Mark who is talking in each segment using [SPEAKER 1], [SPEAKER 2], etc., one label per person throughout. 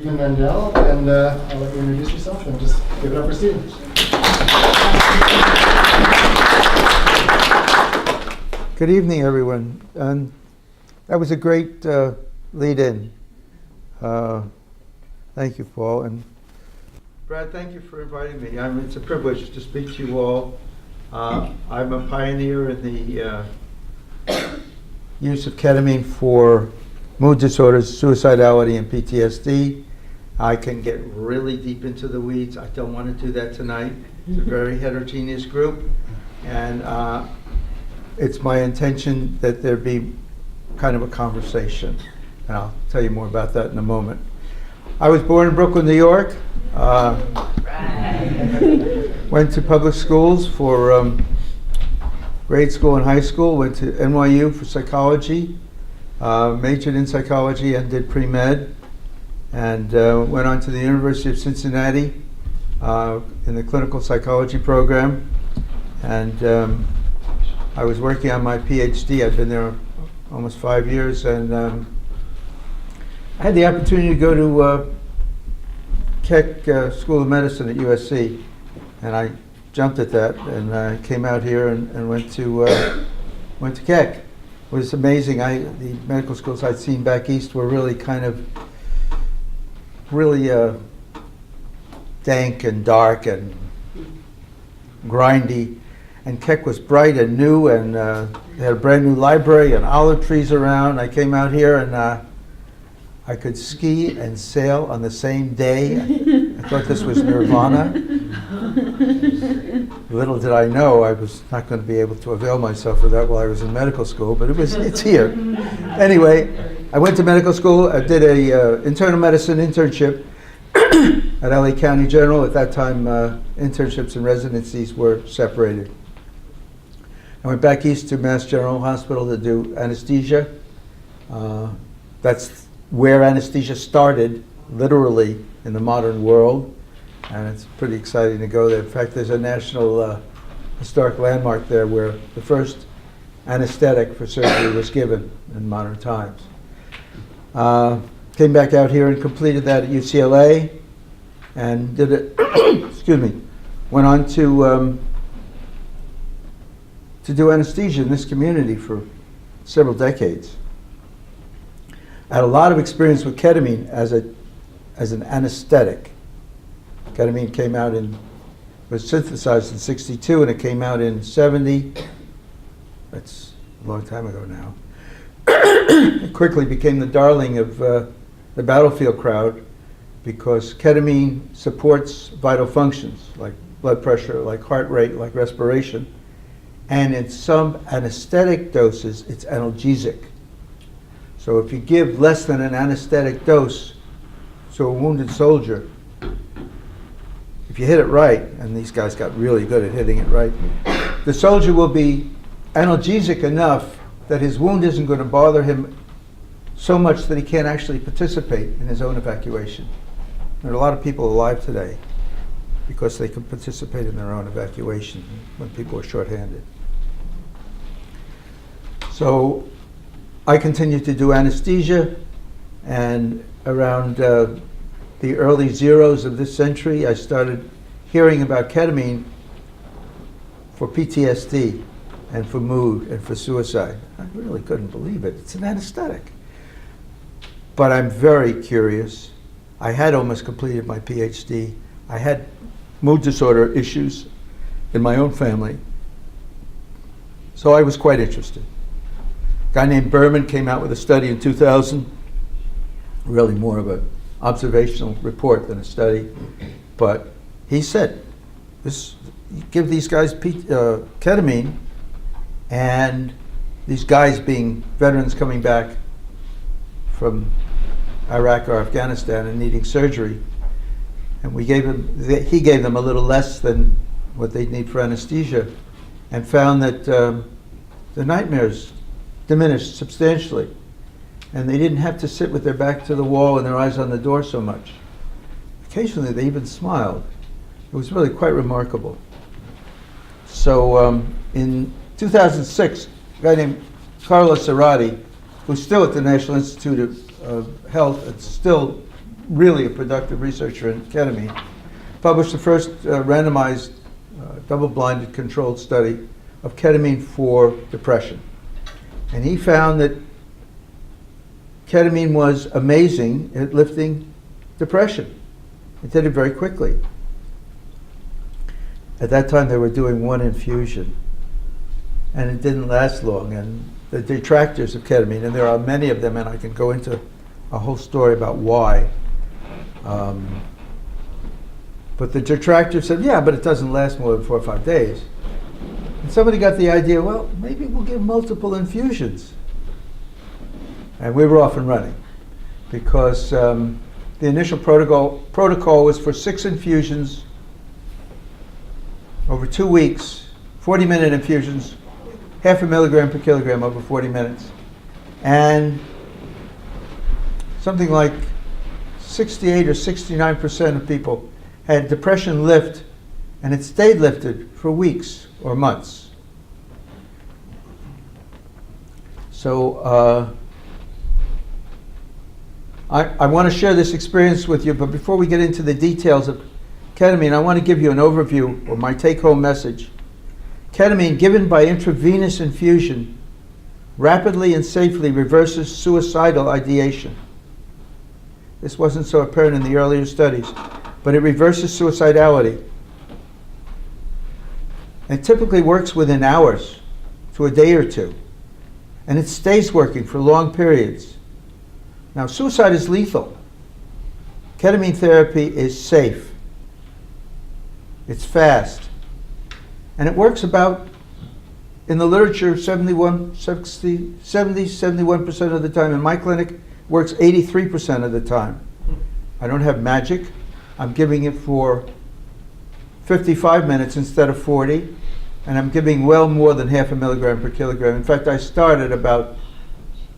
[SPEAKER 1] Stephen Mandell, and I'll let you introduce yourself and just give it up for Stephen.
[SPEAKER 2] Good evening, everyone. That was a great lead-in. Thank you, Paul. And Brad, thank you for inviting me. It's a privilege to speak to you all. I'm a pioneer in the use of ketamine for mood disorders, suicidality, and PTSD. I can get really deep into the weeds. I don't want to do that tonight. It's a very heterogeneous group, and it's my intention that there be kind of a conversation, and I'll tell you more about that in a moment. I was born in Brooklyn, New York. Went to public schools for grade school and high school. Went to NYU for psychology. Majored in psychology and did pre-med. And went on to the University of Cincinnati in the clinical psychology program. And I was working on my Ph.D. I've been there almost 5 years. And I had the opportunity to go to Keck School of Medicine at USC, and I jumped at that, and I came out here and went to Keck. It was amazing. The medical schools I'd seen back east were really kind of dank and dark and grindy, and Keck was bright and new, and they had a brand new library and olive trees around. I came out here and I could ski and sail on the same day. I thought this was nirvana. Little did I know I was not going to be able to avail myself of that while I was in medical school, but it's here. Anyway, I went to medical school. I did a internal medicine internship at LA County General. At that time, internships and residencies were separated. I went back east to Mass General Hospital to do anesthesia. That's where anesthesia started, literally, in the modern world, and it's pretty exciting to go there. In fact, there's a national historic landmark there where the first anesthetic for surgery was given in modern times. Came back out here and completed that at UCLA, and did it. Excuse me. Went on to do anesthesia in this community for several decades. I had a lot of experience with ketamine as an anesthetic. Ketamine was synthesized in '62, and it came out in '70. That's a long time ago now. It quickly became the darling of the battlefield crowd because ketamine supports vital functions like blood pressure, like heart rate, like respiration. And in some anesthetic doses, it's analgesic. So if you give less than an anesthetic dose to a wounded soldier, if you hit it right, and these guys got really good at hitting it right, the soldier will be analgesic enough that his wound isn't going to bother him so much that he can't actually participate in his own evacuation. There are a lot of people alive today because they can participate in their own evacuation when people are shorthanded. So I continued to do anesthesia, and around the early zeros of this century, I started hearing about ketamine for PTSD and for mood and for suicide. I really couldn't believe it. It's an anesthetic. But I'm very curious. I had almost completed my PhD. I had mood disorder issues in my own family. So I was quite interested. A guy named Berman came out with a study in 2000, really more of an observational report than a study, but he said, give these guys ketamine, and these guys being veterans coming back from Iraq or Afghanistan and needing surgery, and he gave them a little less than what they'd need for anesthesia, and found that the nightmares diminished substantially, and they didn't have to sit with their back to the wall and their eyes on the door so much. Occasionally they even smiled. It was really quite remarkable. So in 2006, a guy named Carlo Cerati, who's still at the National Institute of Health, and still really a productive researcher in ketamine, published the first randomized, double-blinded controlled study of ketamine for depression. And he found that ketamine was amazing at lifting depression. It did it very quickly. At that time, they were doing one infusion, and it didn't last long. And the detractors of ketamine, and there are many of them, and I can go into a whole story about why. But the detractors said, yeah, but it doesn't last more than 4 or 5 days. And somebody got the idea, well, maybe we'll give multiple infusions. And we were off and running, because the initial protocol was for 6 infusions over 2 weeks, 40-minute infusions, 0.5 milligram per kilogram over 40 minutes. And something like 68 or 69% of people had depression lift, and it stayed lifted for weeks or months. So I want to share this experience with you, but before we get into the details of ketamine, I want to give you an overview or my take-home message. Ketamine given by intravenous infusion rapidly and safely reverses suicidal ideation. This wasn't so apparent in the earlier studies, but it reverses suicidality. It typically works within hours to a day or two, and it stays working for long periods. Now, suicide is lethal. Ketamine therapy is safe. It's fast. And it works about, in the literature, 71% of the time. In my clinic, it works 83% of the time. I don't have magic. I'm giving it for 55 minutes instead of 40, and I'm giving well more than 0.5 milligram per kilogram. In fact, I start at about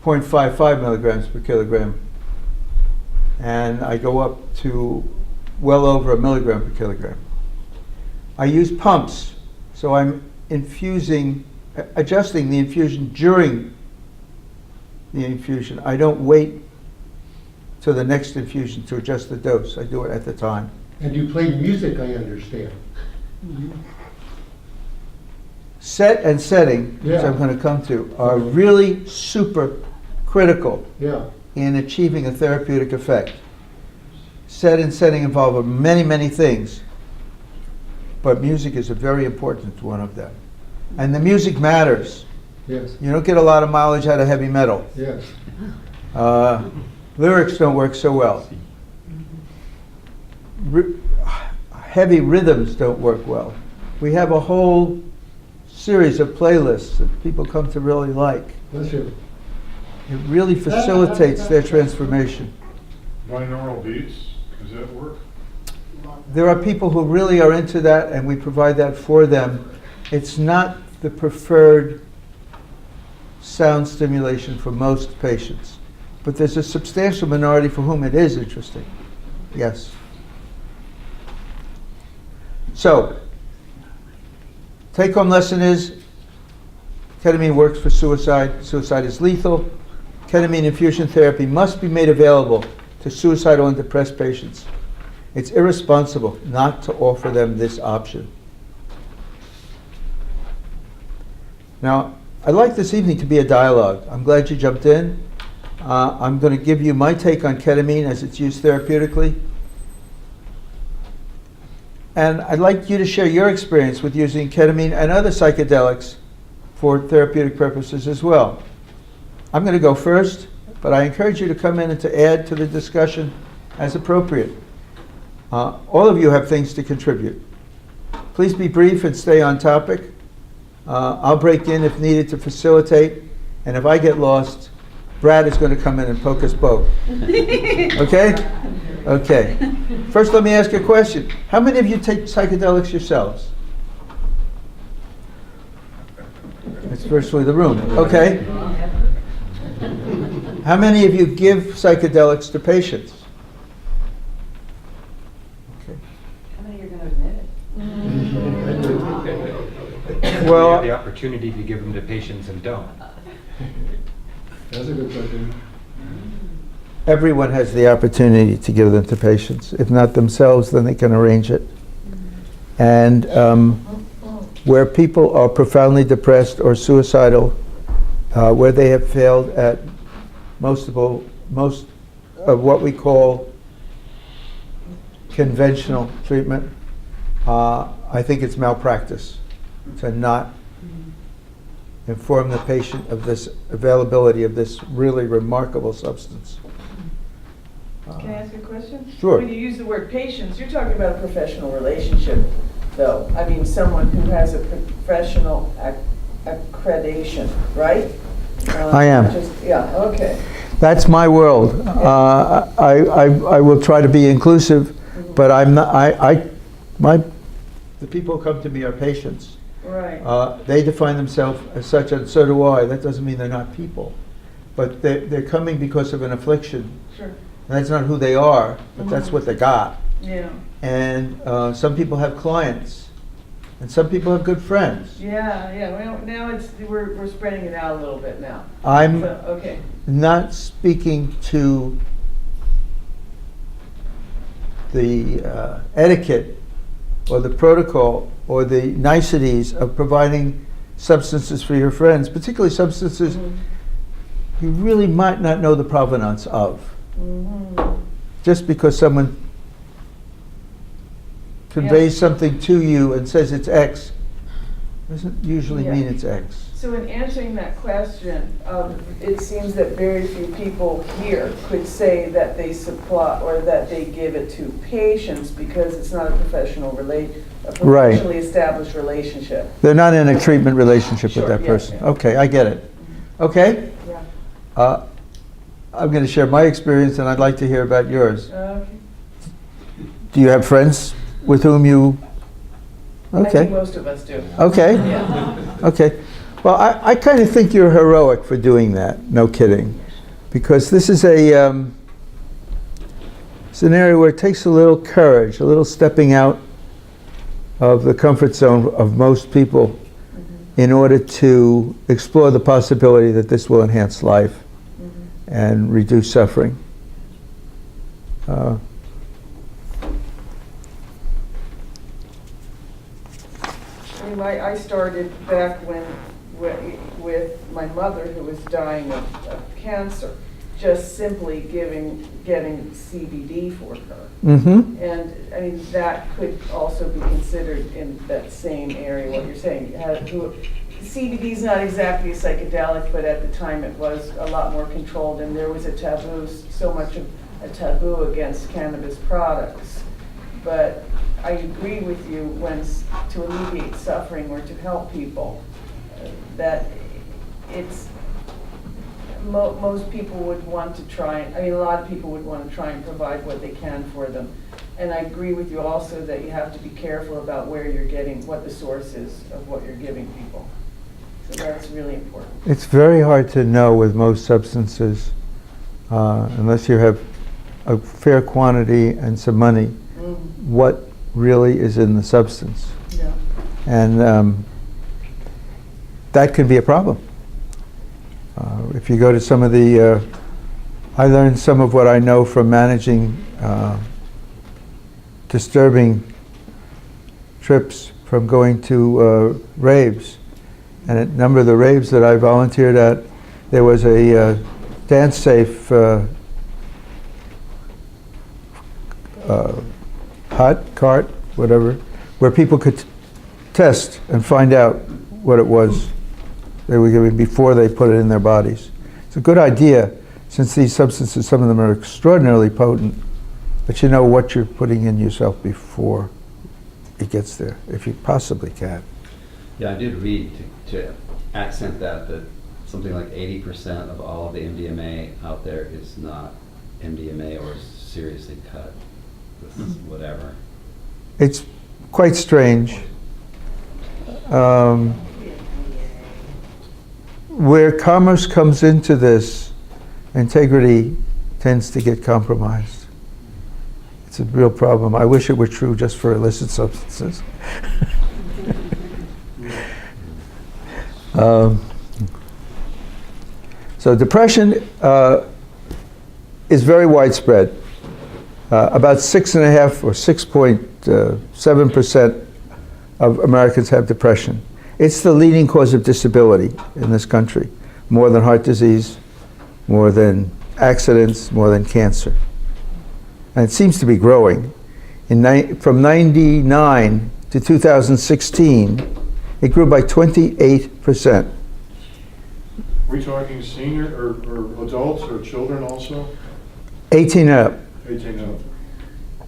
[SPEAKER 2] 0.55 milligrams per kilogram, and I go up to well over 1 milligram per kilogram. I use pumps, so I'm adjusting the infusion during the infusion. I don't wait till the next infusion to adjust the dose. I do it at the time.
[SPEAKER 3] And you play music, I understand.
[SPEAKER 2] Set and setting, which
[SPEAKER 3] Yeah.
[SPEAKER 2] I'm going to come to, are really super critical
[SPEAKER 3] Yeah.
[SPEAKER 2] in achieving a therapeutic effect. Set and setting involve many, many things, but music is a very important one of them. And the music matters.
[SPEAKER 3] Yes.
[SPEAKER 2] You don't get a lot of mileage out of heavy metal.
[SPEAKER 3] Yes.
[SPEAKER 2] Lyrics don't work so well. Heavy rhythms don't work well. We have a whole series of playlists that people come to really like.
[SPEAKER 3] That's it.
[SPEAKER 2] It really facilitates their transformation.
[SPEAKER 4] Binaural beats, does that work?
[SPEAKER 2] There are people who really are into that, and we provide that for them. It's not the preferred sound stimulation for most patients, but there's a substantial minority for whom it is interesting. Yes. So, take-home lesson is ketamine works for suicide. Suicide is lethal. Ketamine infusion therapy must be made available to suicidal and depressed patients. It's irresponsible not to offer them this option. Now, I'd like this evening to be a dialogue. I'm glad you jumped in. I'm going to give you my take on ketamine as it's used therapeutically. And I'd like you to share your experience with using ketamine and other psychedelics for therapeutic purposes as well. I'm going to go first, but I encourage you to come in and to add to the discussion as appropriate. All of you have things to contribute. Please be brief and stay on topic. I'll break in if needed to facilitate, and if I get lost, Brad is going to come in and poke us both. Okay? Okay. First, let me ask you a question. How many of you take psychedelics yourselves? It's virtually the room. Okay. How many of you give psychedelics to patients? Okay.
[SPEAKER 5] How many are going to admit it?
[SPEAKER 6] We
[SPEAKER 2] Well,
[SPEAKER 6] have the opportunity to give them to patients and don't.
[SPEAKER 3] That's a good question.
[SPEAKER 2] everyone has the opportunity to give them to patients. If not themselves, then they can arrange it. And where people are profoundly depressed or suicidal, where they have failed at most of what we call conventional treatment, I think it's malpractice to not inform the patient of this availability of this really remarkable substance.
[SPEAKER 6] Can I ask a question?
[SPEAKER 2] Sure.
[SPEAKER 6] When you use the word patients, you're talking about a professional relationship, though. I mean, someone who has a professional accreditation, right?
[SPEAKER 2] I am.
[SPEAKER 6] Yeah, okay.
[SPEAKER 2] That's my world. I will try to be inclusive, but I'm not. The people who come to me are patients.
[SPEAKER 6] Right.
[SPEAKER 2] They define themselves as such, and so do I. That doesn't mean they're not people, but they're coming because of an affliction.
[SPEAKER 6] Sure.
[SPEAKER 2] That's not who they are, but that's what they got.
[SPEAKER 6] Yeah.
[SPEAKER 2] And some people have clients, and some people have good friends.
[SPEAKER 6] Yeah, yeah. Well, now we're spreading it out a little bit now.
[SPEAKER 2] I'm
[SPEAKER 6] So, okay.
[SPEAKER 2] not speaking to the etiquette or the protocol or the niceties of providing substances for your friends, particularly substances you really might not know the provenance of. Just because someone conveys something to you and says it's X, doesn't usually mean it's X.
[SPEAKER 6] So in answering that question, it seems that very few people here could say that they supply or that they give it to patients because it's not a professionally established relationship.
[SPEAKER 2] They're not in a treatment relationship with that
[SPEAKER 6] yeah,
[SPEAKER 2] person.
[SPEAKER 6] yeah.
[SPEAKER 2] Okay, I get it. Okay?
[SPEAKER 6] Yeah.
[SPEAKER 2] I'm going to share my experience, and I'd like to hear about yours.
[SPEAKER 6] Okay.
[SPEAKER 2] Do you have friends with whom you...
[SPEAKER 6] I think
[SPEAKER 2] Okay.
[SPEAKER 6] most of us do.
[SPEAKER 2] Okay.
[SPEAKER 6] Yeah.
[SPEAKER 2] Okay. Well, I kind of think you're heroic for doing that, no kidding. Because this is a scenario where it takes a little courage, a little stepping out of the comfort zone of most people in order to explore the possibility that this will enhance life and reduce suffering.
[SPEAKER 6] I started back when with my mother, who was dying of cancer, just simply getting CBD for her.
[SPEAKER 2] Mm-hmm.
[SPEAKER 6] And I mean, that could also be considered in that same area, what you're saying. CBD is not exactly a psychedelic, but at the time it was a lot more controlled, and there was a taboo, so much of a taboo against cannabis products. But I agree with you when to alleviate suffering or to help people, that it's most people would want to try. I mean, a lot of people would want to try and provide what they can for them. And I agree with you also that you have to be careful about where you're getting, what the source is of what you're giving people. So that's really important.
[SPEAKER 2] It's very hard to know with most substances, unless you have a fair quantity and some money, what really is in the substance.
[SPEAKER 6] Yeah.
[SPEAKER 2] And that can be a problem. If you go to some of the, I learned some of what I know from managing disturbing trips from going to raves. And at a number of the raves that I volunteered at, there was a dance-safe cart, whatever, where people could test and find out what it was they were giving before they put it in their bodies. It's a good idea, since these substances, some of them are extraordinarily potent, but you know what you're putting in yourself before it gets there, if you possibly can.
[SPEAKER 7] Yeah, I did read to accent that something like 80% of all of the MDMA out there is not MDMA or seriously cut with whatever.
[SPEAKER 2] It's quite strange. Where commerce comes into this, integrity tends to get compromised. It's a real problem. I wish it were true just for illicit substances. So depression is very widespread. About 6.5 or 6.7% of Americans have depression. It's the leading cause of disability in this country, more than heart disease, more than accidents, more than cancer. And it seems to be growing. From 99 to 2016, it grew by 28%.
[SPEAKER 4] Are we talking senior or adults or children also?
[SPEAKER 2] 18 and up.
[SPEAKER 4] 18 up.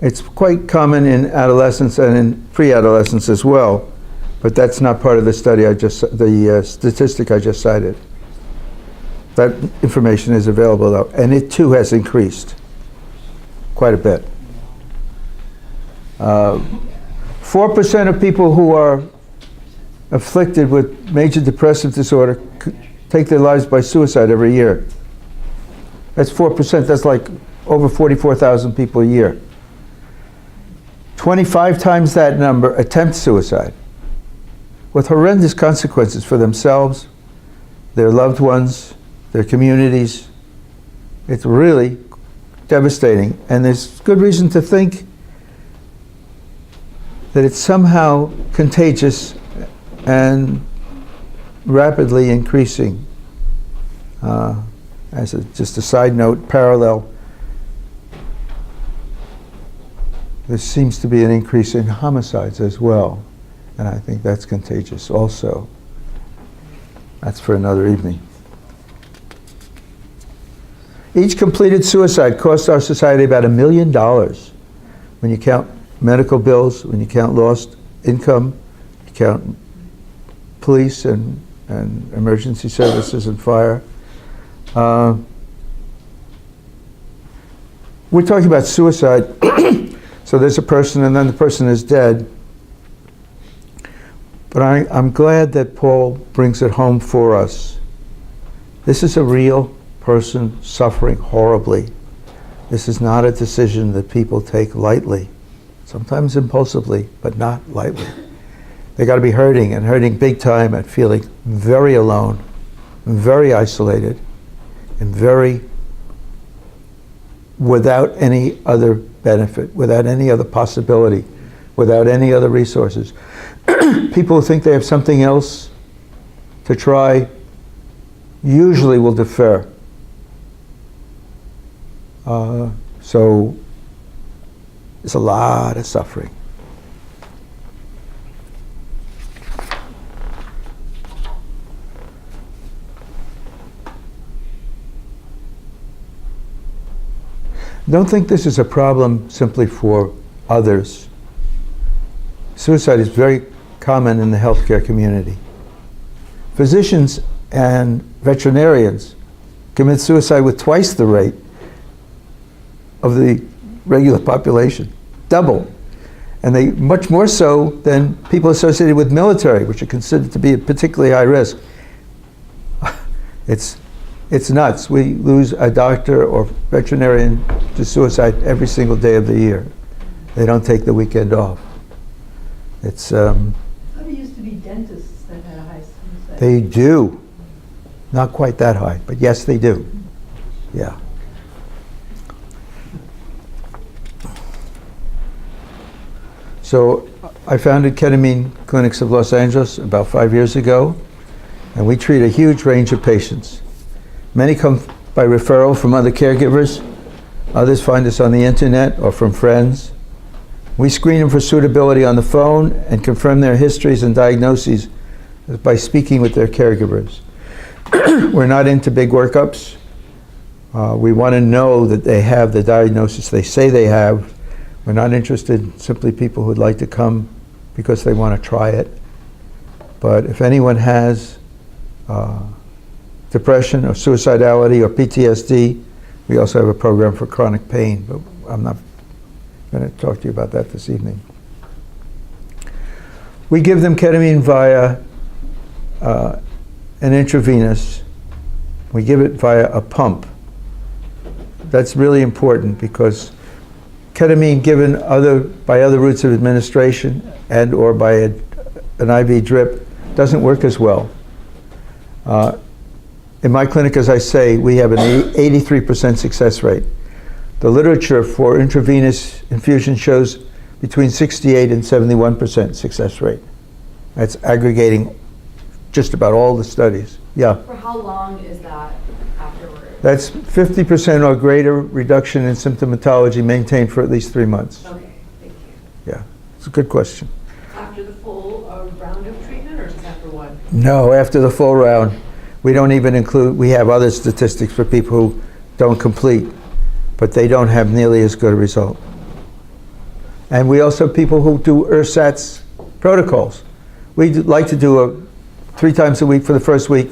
[SPEAKER 2] It's quite common in adolescence and in pre-adolescence as well, but that's not part of the study the statistic I just cited. That information is available though, and it too has increased quite a bit. 4% of people who are afflicted with major depressive disorder take their lives by suicide every year. That's 4%, that's like over 44,000 people a year. 25 times that number attempt suicide, with horrendous consequences for themselves, their loved ones, their communities. It's really devastating, and there's good reason to think that it's somehow contagious and rapidly increasing. As just a side note, parallel, there seems to be an increase in homicides as well, and I think that's contagious also. That's for another evening. Each completed suicide costs our society about $1 million when you count medical bills, when you count lost income, you count police and emergency services and fire. We're talking about suicide, so there's a person and then the person is dead. But I'm glad that Paul brings it home for us. This is a real person suffering horribly. This is not a decision that people take lightly, sometimes impulsively, but not lightly. They got to be hurting, and hurting big time, and feeling very alone, very isolated, and very without any other benefit, without any other possibility, without any other resources. People who think they have something else to try usually will defer. So there's a lot of suffering. Don't think this is a problem simply for others. Suicide is very common in the healthcare community. Physicians and veterinarians commit suicide with twice the rate of the regular population, double. And they much more so than people associated with military, which are considered to be particularly high risk. It's nuts. We lose a doctor or veterinarian to suicide every single day of the year. They don't take the weekend off. It's
[SPEAKER 5] There used to be dentists that had a high suicide.
[SPEAKER 2] they do. Not quite that high, but yes, they do. Yeah. So I founded Ketamine Clinics of Los Angeles about 5 years ago, and we treat a huge range of patients. Many come by referral from other caregivers. Others find us on the internet or from friends. We screen them for suitability on the phone and confirm their histories and diagnoses by speaking with their caregivers. We're not into big workups. We want to know that they have the diagnosis they say they have. We're not interested in simply people who'd like to come because they want to try it. But if anyone has depression or suicidality or PTSD, we also have a program for chronic pain, but I'm not going to talk to you about that this evening. We give them ketamine via an intravenous. We give it via a pump. That's really important because ketamine given by other routes of administration and or by an IV drip doesn't work as well. In my clinic, as I say, we have an 83% success rate. The literature for intravenous infusion shows between 68 and 71% success rate. That's aggregating just about all the studies. Yeah.
[SPEAKER 8] For how long is that afterwards?
[SPEAKER 2] That's 50% or greater reduction in symptomatology maintained for at least 3 months.
[SPEAKER 8] Okay, thank you.
[SPEAKER 2] Yeah, it's a good question.
[SPEAKER 5] After the full round of treatment, or just after one?
[SPEAKER 2] No, after the full round. We don't even include, we have other statistics for people who don't complete, but they don't have nearly as good a result. And we also have people who do ersatz protocols. We like to do 3 times a week for the first week,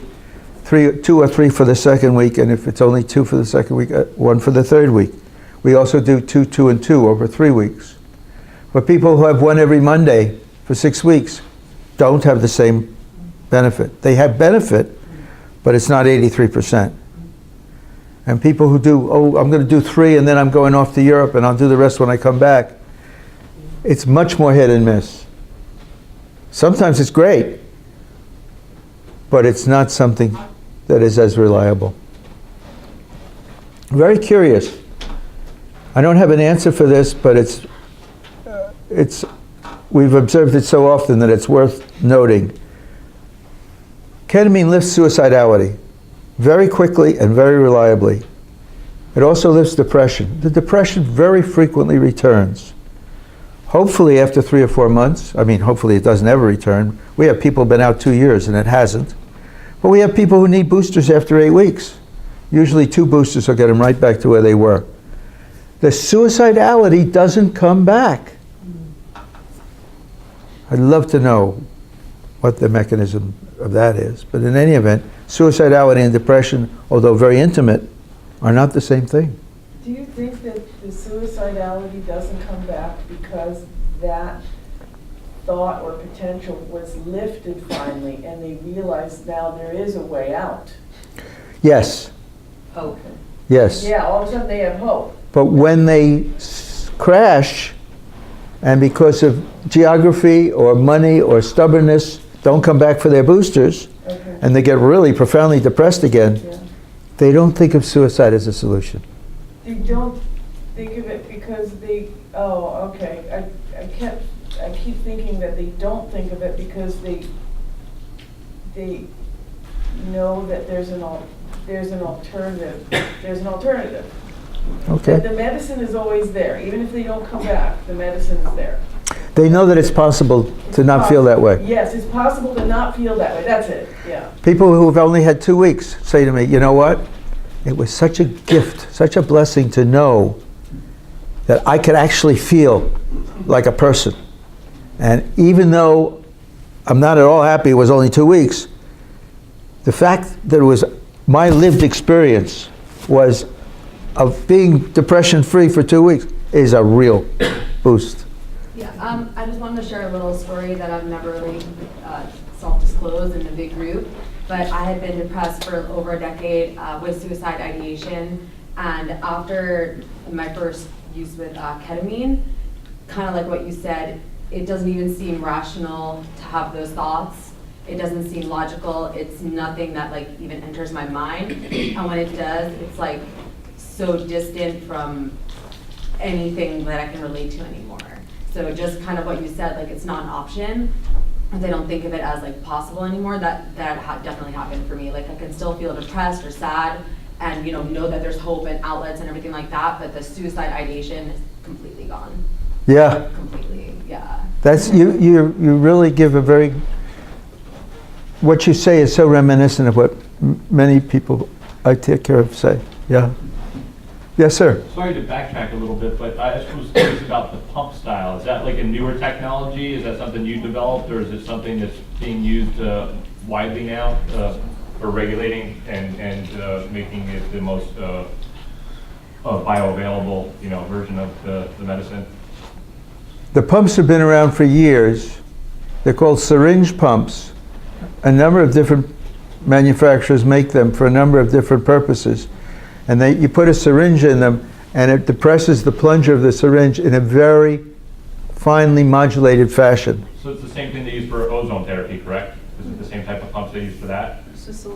[SPEAKER 2] 2 or 3 for the second week, and if it's only 2 for the second week, 1 for the third week. We also do 2, 2, and 2 over 3 weeks. But people who have 1 every Monday for 6 weeks don't have the same benefit. They have benefit, but it's not 83%. And people who do, oh, I'm going to do 3 and then I'm going off to Europe and I'll do the rest when I come back, it's much more hit and miss. Sometimes it's great, but it's not something that is as reliable. Very curious. I don't have an answer for this, but we've observed it so often that it's worth noting. Ketamine lifts suicidality very quickly and very reliably. It also lifts depression. The depression very frequently returns. Hopefully after 3 or 4 months, I mean, hopefully it doesn't ever return. We have people who've been out 2 years and it hasn't. But we have people who need boosters after 8 weeks. Usually 2 boosters will get them right back to where they were. The suicidality doesn't come back. I'd love to know what the mechanism of that is. But in any event, suicidality and depression, although very intimate, are not the same thing.
[SPEAKER 6] Do you think that the suicidality doesn't come back because that thought or potential was lifted finally and they realize now there is a way out?
[SPEAKER 2] Yes.
[SPEAKER 6] Okay.
[SPEAKER 2] Yes.
[SPEAKER 6] Yeah, all of a sudden they have hope.
[SPEAKER 2] But when they crash, and because of geography or money or stubbornness, don't come back for their boosters,
[SPEAKER 6] Okay.
[SPEAKER 2] and they get really profoundly depressed again,
[SPEAKER 6] Yeah.
[SPEAKER 2] they don't think of suicide as a solution.
[SPEAKER 6] They don't think of it because they, oh, okay. I keep thinking that they don't think of it because they know that there's an alternative. There's an alternative.
[SPEAKER 2] Okay.
[SPEAKER 6] The medicine is always there. Even if they don't come back, the medicine is there.
[SPEAKER 2] They know that it's possible to not feel that way.
[SPEAKER 6] Yes, it's possible to not feel that way. That's it, yeah.
[SPEAKER 2] People who have only had 2 weeks say to me, you know what? It was such a gift, such a blessing to know that I could actually feel like a person. And even though I'm not at all happy it was only 2 weeks, the fact that it was my lived experience was of being depression-free for 2 weeks is a real boost.
[SPEAKER 8] Yeah, I just wanted to share a little story that I've never really self-disclosed in a big group, but I had been depressed for over a decade with suicide ideation, and after my first use with ketamine, kind of like what you said, it doesn't even seem rational to have those thoughts. It doesn't seem logical. It's nothing that like even enters my mind, and when it does, it's like so distant from anything that I can relate to anymore. So just kind of what you said, like it's not an option. They don't think of it as like possible anymore. That definitely happened for me. Like I can still feel depressed or sad, and know that there's hope and outlets and everything like that. But the suicide ideation is completely gone.
[SPEAKER 2] Yeah.
[SPEAKER 8] Completely, yeah.
[SPEAKER 2] That's you really give a very, what you say is so reminiscent of what many people I take care of say. Yeah. Yes, sir.
[SPEAKER 9] Sorry to backtrack a little bit, but I just was curious about the pump style. Is that like a newer technology? Is that something you developed, or is it something that's being used widely now for regulating and making it the most bioavailable, version of the medicine?
[SPEAKER 2] The pumps have been around for years. They're called syringe pumps. A number of different manufacturers make them for a number of different purposes. And you put a syringe in them, and it depresses the plunger of the syringe in a very finely modulated fashion.
[SPEAKER 9] So it's the same thing they use for ozone therapy, correct? Is it the same type of pumps they use for that?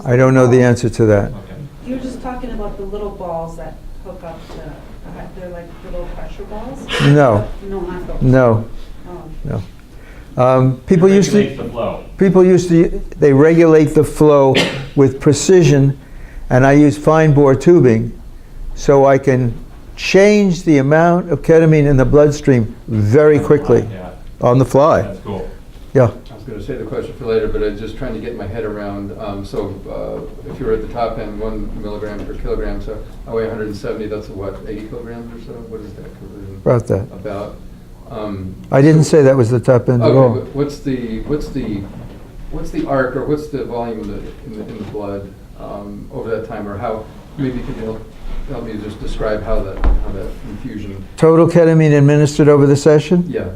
[SPEAKER 2] I don't know the answer to that.
[SPEAKER 9] Okay.
[SPEAKER 5] You were just talking about the little balls that hook up to
[SPEAKER 10] They're like little pressure balls?
[SPEAKER 2] No,
[SPEAKER 10] No, not those.
[SPEAKER 2] no,
[SPEAKER 10] Oh.
[SPEAKER 2] no. People
[SPEAKER 9] It
[SPEAKER 2] used
[SPEAKER 9] regulates
[SPEAKER 2] to,
[SPEAKER 9] the flow.
[SPEAKER 2] they regulate the flow with precision, and I use fine bore tubing, so I can change the amount of ketamine in the bloodstream very quickly,
[SPEAKER 9] Yeah,
[SPEAKER 2] on the fly.
[SPEAKER 9] that's cool.
[SPEAKER 2] Yeah.
[SPEAKER 11] I was going to say the question for later, but I'm just trying to get my head around, if you were at the top end, 1 milligram per kilogram, so I weigh 170, that's what, 80 kilograms or so? What is that conversion?
[SPEAKER 2] About that.
[SPEAKER 11] About.
[SPEAKER 2] I didn't say that was the top end at
[SPEAKER 11] Okay,
[SPEAKER 2] all.
[SPEAKER 11] but what's the arc, or what's the volume in the blood over that time, or how, maybe you can help me just describe how that infusion,
[SPEAKER 2] Total ketamine administered over the session?
[SPEAKER 11] yeah.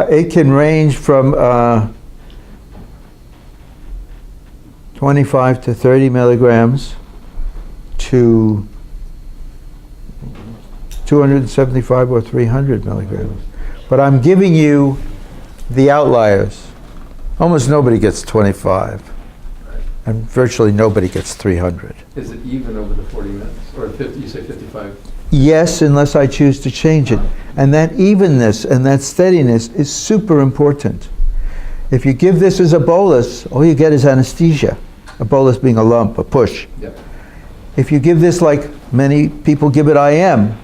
[SPEAKER 2] It can range from 25 to 30 milligrams to 275 or 300 milligrams. But I'm giving you the outliers. Almost nobody gets 25, and virtually nobody gets 300.
[SPEAKER 11] Is it even over the 40 minutes, or 50, you say 55?
[SPEAKER 2] Yes, unless I choose to change it. And that evenness and that steadiness is super important. If you give this as a bolus, all you get is anesthesia. A bolus being a lump, a push.
[SPEAKER 11] Yeah.
[SPEAKER 2] If you give this like many people give it IM,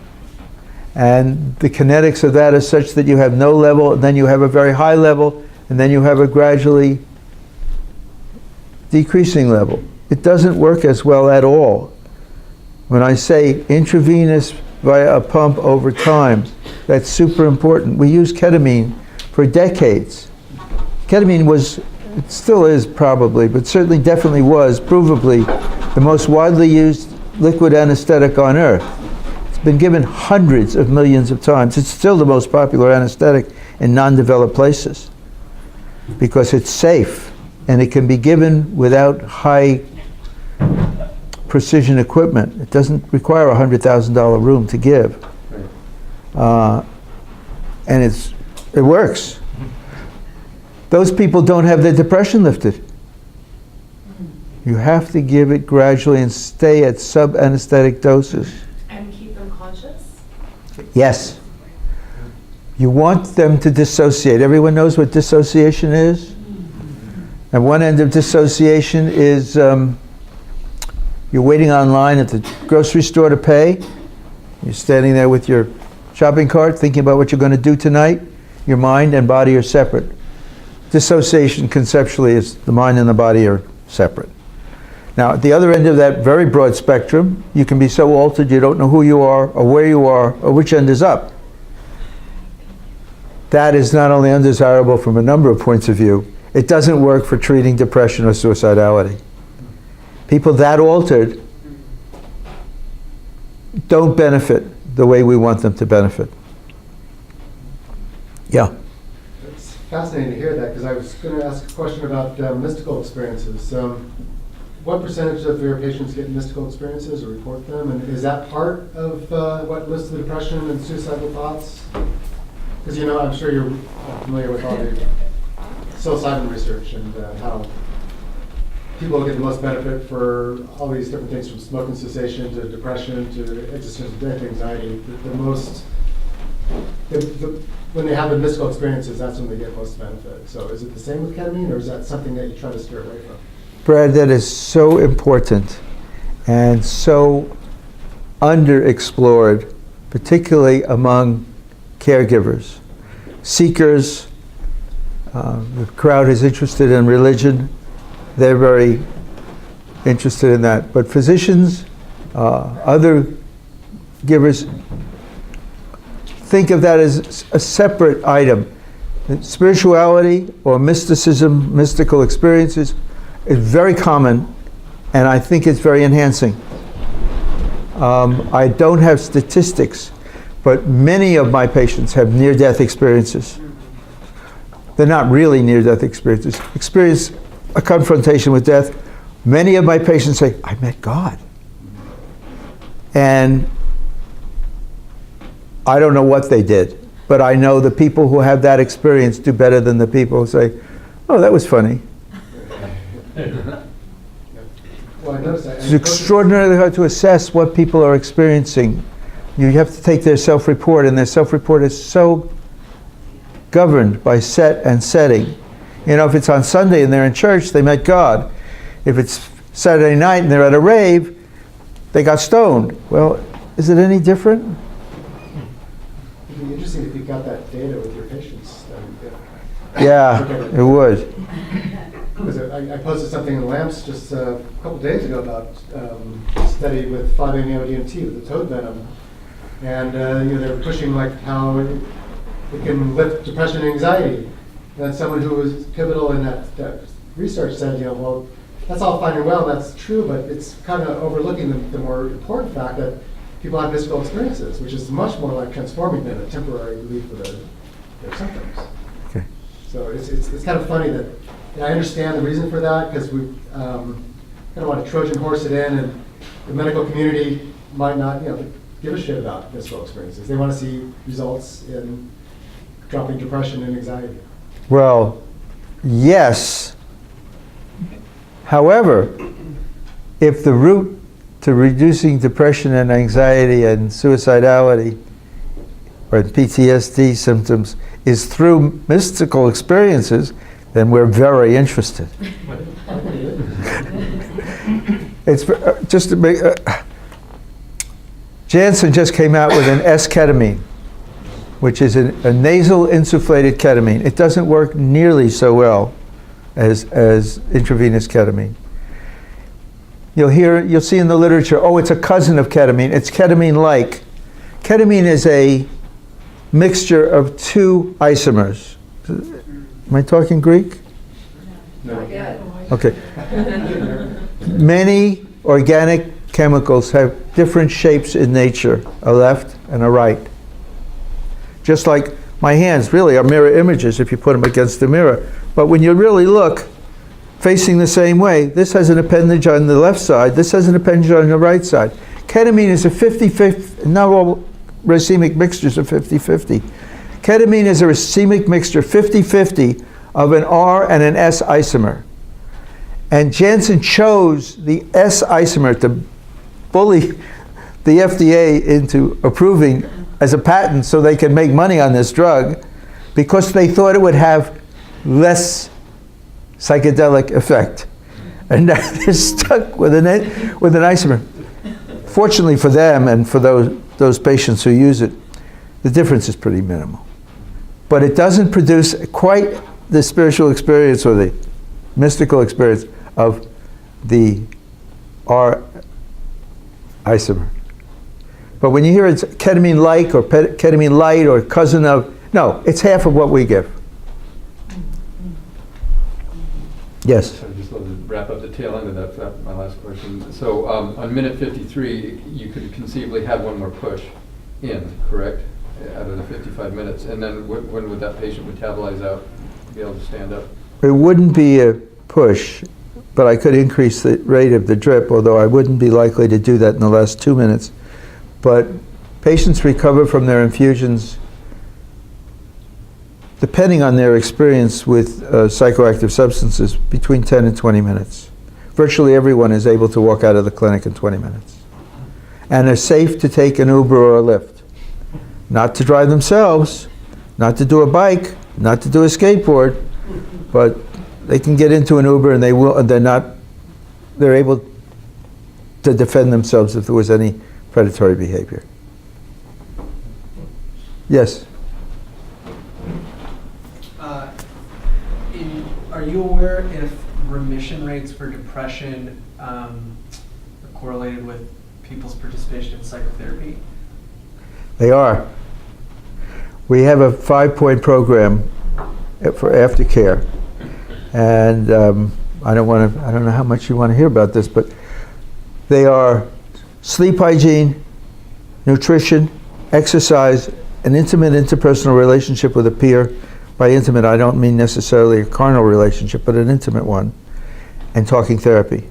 [SPEAKER 2] and the kinetics of that is such that you have no level, and then you have a very high level, and then you have a gradually decreasing level. It doesn't work as well at all. When I say intravenous via a pump over time, that's super important. We used ketamine for decades. Ketamine was, it still is probably, but certainly definitely was, provably, the most widely used liquid anesthetic on earth. It's been given hundreds of millions of times. It's still the most popular anesthetic in non-developed places because it's safe and it can be given without high precision equipment. It doesn't require a $100,000 room to give. And it works. Those people don't have their depression lifted. You have to give it gradually and stay at sub-anesthetic doses.
[SPEAKER 8] And keep them conscious?
[SPEAKER 2] Yes. You want them to dissociate. Everyone knows what dissociation is? And one end of dissociation is you're waiting online at the grocery store to pay. You're standing there with your shopping cart thinking about what you're going to do tonight. Your mind and body are separate. Dissociation conceptually is the mind and the body are separate. Now, at the other end of that very broad spectrum, you can be so altered you don't know who you are or where you are or which end is up. That is not only undesirable from a number of points of view, it doesn't work for treating depression or suicidality. People that altered don't benefit the way we want them to benefit. Yeah.
[SPEAKER 1] It's fascinating to hear that, because I was going to ask a question about mystical experiences. What percentage of your patients get mystical experiences or report them? And is that part of what leads to depression and suicidal thoughts? Because, you know, I'm sure you're familiar with all the psilocybin research and how people get the most benefit for all these different things, from smoking cessation to depression to existential death anxiety. When they have the mystical experiences, that's when they get most benefit. So is it the same with ketamine, or is that something that you try to steer away from?
[SPEAKER 2] Brad, that is so important and so underexplored, particularly among caregivers, seekers. The crowd is interested in religion. They're very interested in that. But physicians, other givers, think of that as a separate item. Spirituality or mysticism, mystical experiences, is very common, and I think it's very enhancing. I don't have statistics, but many of my patients have near-death experiences. They're not really near-death experiences. Experience a confrontation with death. Many of my patients say, I met God. And I don't know what they did, but I know the people who have that experience do better than the people who say, oh, that was funny.
[SPEAKER 1] Well, what I noticed.
[SPEAKER 2] It's extraordinarily hard to assess what people are experiencing. You have to take their self-report, and their self-report is so governed by set and setting. You know, if it's on Sunday and they're in church, they met God. If it's Saturday night and they're at a rave, they got stoned. Well, is it any different?
[SPEAKER 1] It'd be interesting if you got that data with your patients.
[SPEAKER 2] Yeah, it would.
[SPEAKER 1] Because I posted something in Lamps just a couple days ago about a study with 5-MeO-DMT with the toad venom. And you know, they're pushing like how it can lift depression and anxiety. And someone who was pivotal in that research said, you know, well, that's all fine and well, that's true, but it's kind of overlooking the more important fact that people have mystical experiences, which is much more like transforming than a temporary relief of their symptoms.
[SPEAKER 2] Okay.
[SPEAKER 1] So it's kind of funny that, and I understand the reason for that, because we kind of want to Trojan horse it in, and the medical community might not, you know, give a shit about mystical experiences. They want to see results in dropping depression and anxiety.
[SPEAKER 2] Well, yes. However, if the route to reducing depression and anxiety and suicidality or PTSD symptoms is through mystical experiences, then we're very interested. It's just to make. Janssen just came out with an S-ketamine, which is a nasal insufflated ketamine. It doesn't work nearly so well as intravenous ketamine. You'll see in the literature, oh, it's a cousin of ketamine. It's ketamine-like. Ketamine is a mixture of two isomers. Am I talking Greek?
[SPEAKER 1] No.
[SPEAKER 2] Okay. Many organic chemicals have different shapes in nature, a left and a right. Just like my hands really are mirror images if you put them against the mirror. But when you really look, facing the same way, this has an appendage on the left side, this has an appendage on the right side. Ketamine is a 50-50, not all racemic mixtures are 50-50. Ketamine is a racemic mixture, 50-50, of an R and an S isomer. And Janssen chose the S isomer to bully the FDA into approving as a patent so they can make money on this drug, because they thought it would have less psychedelic effect. And now they're stuck with an isomer. Fortunately for them and for those patients who use it, the difference is pretty minimal. But it doesn't produce quite the spiritual experience or the mystical experience of the R isomer. But when you hear it's ketamine-like or ketamine light or cousin of, no, it's half of what we give. Yes?
[SPEAKER 11] I just love to wrap up the tail end of that, my last question. So on minute 53, you could conceivably have one more push in, correct? Out of the 55 minutes. And then when would that patient metabolize out to be able to stand up?
[SPEAKER 2] It wouldn't be a push, but I could increase the rate of the drip, although I wouldn't be likely to do that in the last 2 minutes. But patients recover from their infusions, depending on their experience with psychoactive substances, between 10 and 20 minutes. Virtually everyone is able to walk out of the clinic in 20 minutes. And are safe to take an Uber or a Lyft. Not to drive themselves, not to do a bike, not to do a skateboard, but they can get into an Uber and they're able to defend themselves if there was any predatory behavior. Yes?
[SPEAKER 12] Are you aware if remission rates for depression are correlated with people's participation in psychotherapy?
[SPEAKER 2] They are. We have a 5-point program for aftercare. And I don't know how much you want to hear about this, but they are sleep hygiene, nutrition, exercise, an intimate interpersonal relationship with a peer. By intimate, I don't mean necessarily a carnal relationship, but an intimate one, and talking therapy.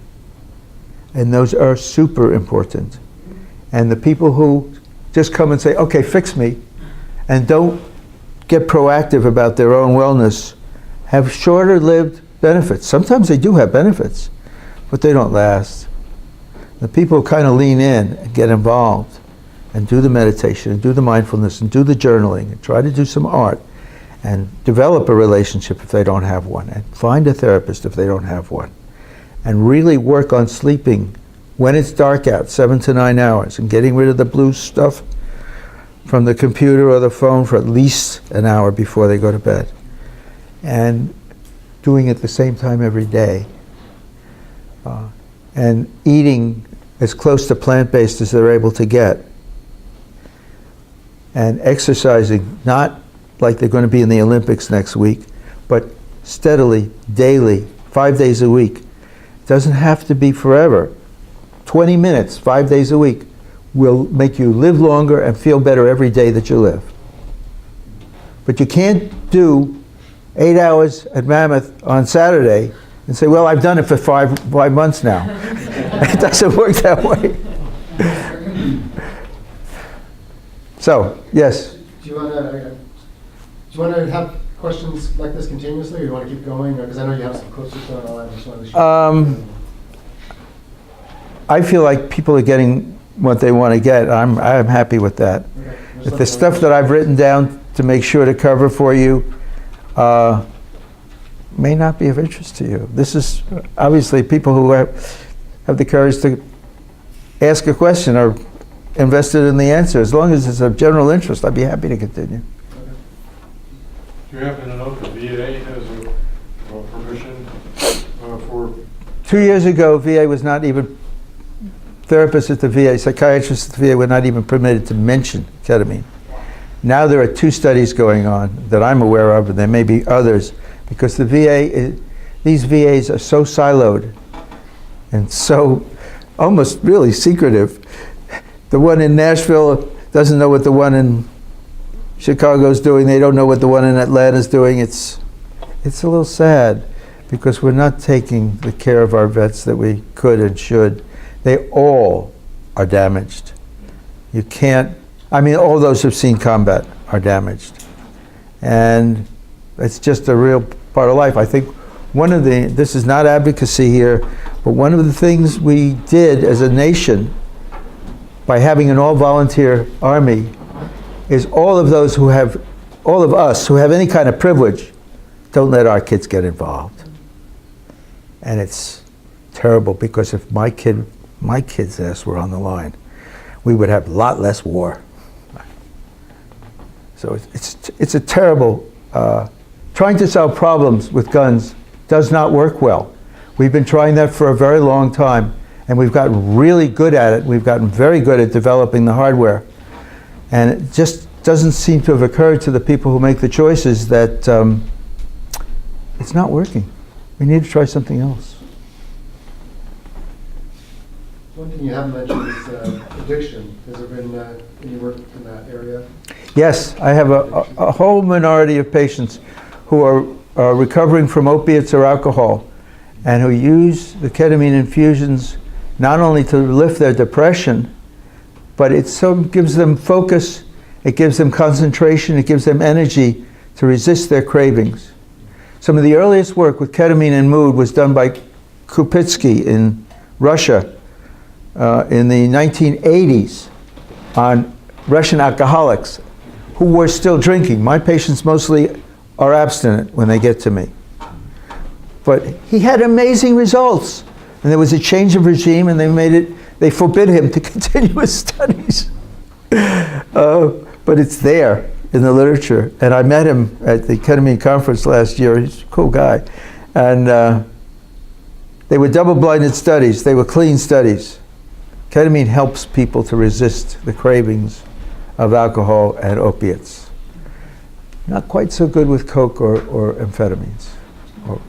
[SPEAKER 2] And those are super important. And the people who just come and say, okay, fix me, and don't get proactive about their own wellness, have shorter lived benefits. Sometimes they do have benefits, but they don't last. The people who kind of lean in and get involved and do the meditation and do the mindfulness and do the journaling and try to do some art and develop a relationship if they don't have one, and find a therapist if they don't have one, and really work on sleeping when it's dark out, 7 to 9 hours, and getting rid of the blue stuff from the computer or the phone for at least an hour before they go to bed. And doing it the same time every day. And eating as close to plant-based as they're able to get. And exercising, not like they're going to be in the Olympics next week, but steadily, daily, 5 days a week. It doesn't have to be forever. 20 minutes, 5 days a week, will make you live longer and feel better every day that you live. But you can't do 8 hours at Mammoth on Saturday and say, well, I've done it for five months now. It doesn't work that way. So, yes?
[SPEAKER 1] Do you want to have questions like this continuously, or do you want to keep going? Because I know you have some coaches and all that. I just want to show.
[SPEAKER 2] I feel like people are getting what they want to get. I'm happy with that.
[SPEAKER 1] Okay.
[SPEAKER 2] If the stuff that I've written down to make sure to cover for you may not be of interest to you. This is obviously people who have the courage to ask a question are invested in the answer. As long as it's of general interest, I'd be happy to continue.
[SPEAKER 4] Do you happen to know if the VA has a permission for?
[SPEAKER 2] 2 years ago, VA was not even, therapists at the VA, psychiatrists at the VA were not even permitted to mention ketamine. Now there are 2 studies going on that I'm aware of, and there may be others, because the VA, these VAs are so siloed and so almost really secretive. The one in Nashville doesn't know what the one in Chicago's doing. They don't know what the one in Atlanta's doing. It's a little sad because we're not taking the care of our vets that we could and should. They all are damaged. You can't, I mean, all those who've seen combat are damaged. And it's just a real part of life. I think one of the, this is not advocacy here, but one of the things we did as a nation by having an all-volunteer army is all of those who have, all of us who have any kind of privilege, don't let our kids get involved. And it's terrible because if my kid's ass were on the line, we would have a lot less war. So it's a terrible, trying to solve problems with guns does not work well. We've been trying that for a very long time, and we've gotten really good at it. We've gotten very good at developing the hardware. And it just doesn't seem to have occurred to the people who make the choices that it's not working. We need to try something else.
[SPEAKER 1] One thing you haven't mentioned is addiction. Has there been any work in that area?
[SPEAKER 2] Yes, I have a whole minority of patients who are recovering from opiates or alcohol and who use the ketamine infusions not only to lift their depression, but it gives them focus, it gives them concentration, it gives them energy to resist their cravings. Some of the earliest work with ketamine and mood was done by Ptsd in Russia in the 1980s on Russian alcoholics who were still drinking. My patients mostly are abstinent when they get to me. But he had amazing results. And there was a change of regime and they forbid him to continue his studies. But it's there in the literature. And I met him at the ketamine conference last year. He's a cool guy. And they were double-blinded studies. They were clean studies. Ketamine helps people to resist the cravings of alcohol and opiates. Not quite so good with coke or amphetamines.
[SPEAKER 1] So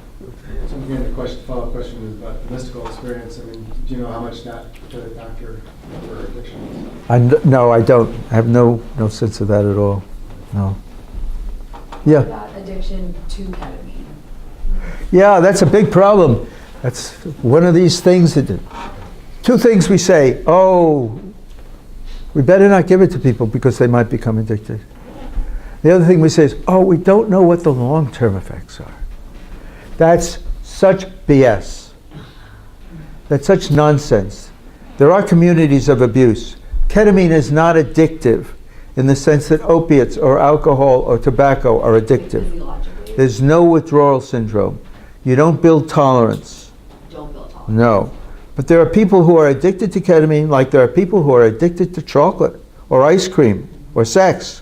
[SPEAKER 1] again, the follow-up question is about the mystical experience. I mean, do you know how much that played a factor for addiction?
[SPEAKER 2] No, I don't. I have no sense of that at all. No. Yeah.
[SPEAKER 8] About addiction to ketamine.
[SPEAKER 2] Yeah, that's a big problem. That's one of these things that, 2 things we say, oh, we better not give it to people because they might become addicted. The other thing we say is, oh, we don't know what the long-term effects are. That's such BS. That's such nonsense. There are communities of abuse. Ketamine is not addictive in the sense that opiates or alcohol or tobacco are addictive.
[SPEAKER 8] Physiologically.
[SPEAKER 2] There's no withdrawal syndrome. You don't build tolerance.
[SPEAKER 8] Don't build tolerance.
[SPEAKER 2] No. But there are people who are addicted to ketamine like there are people who are addicted to chocolate or ice cream or sex.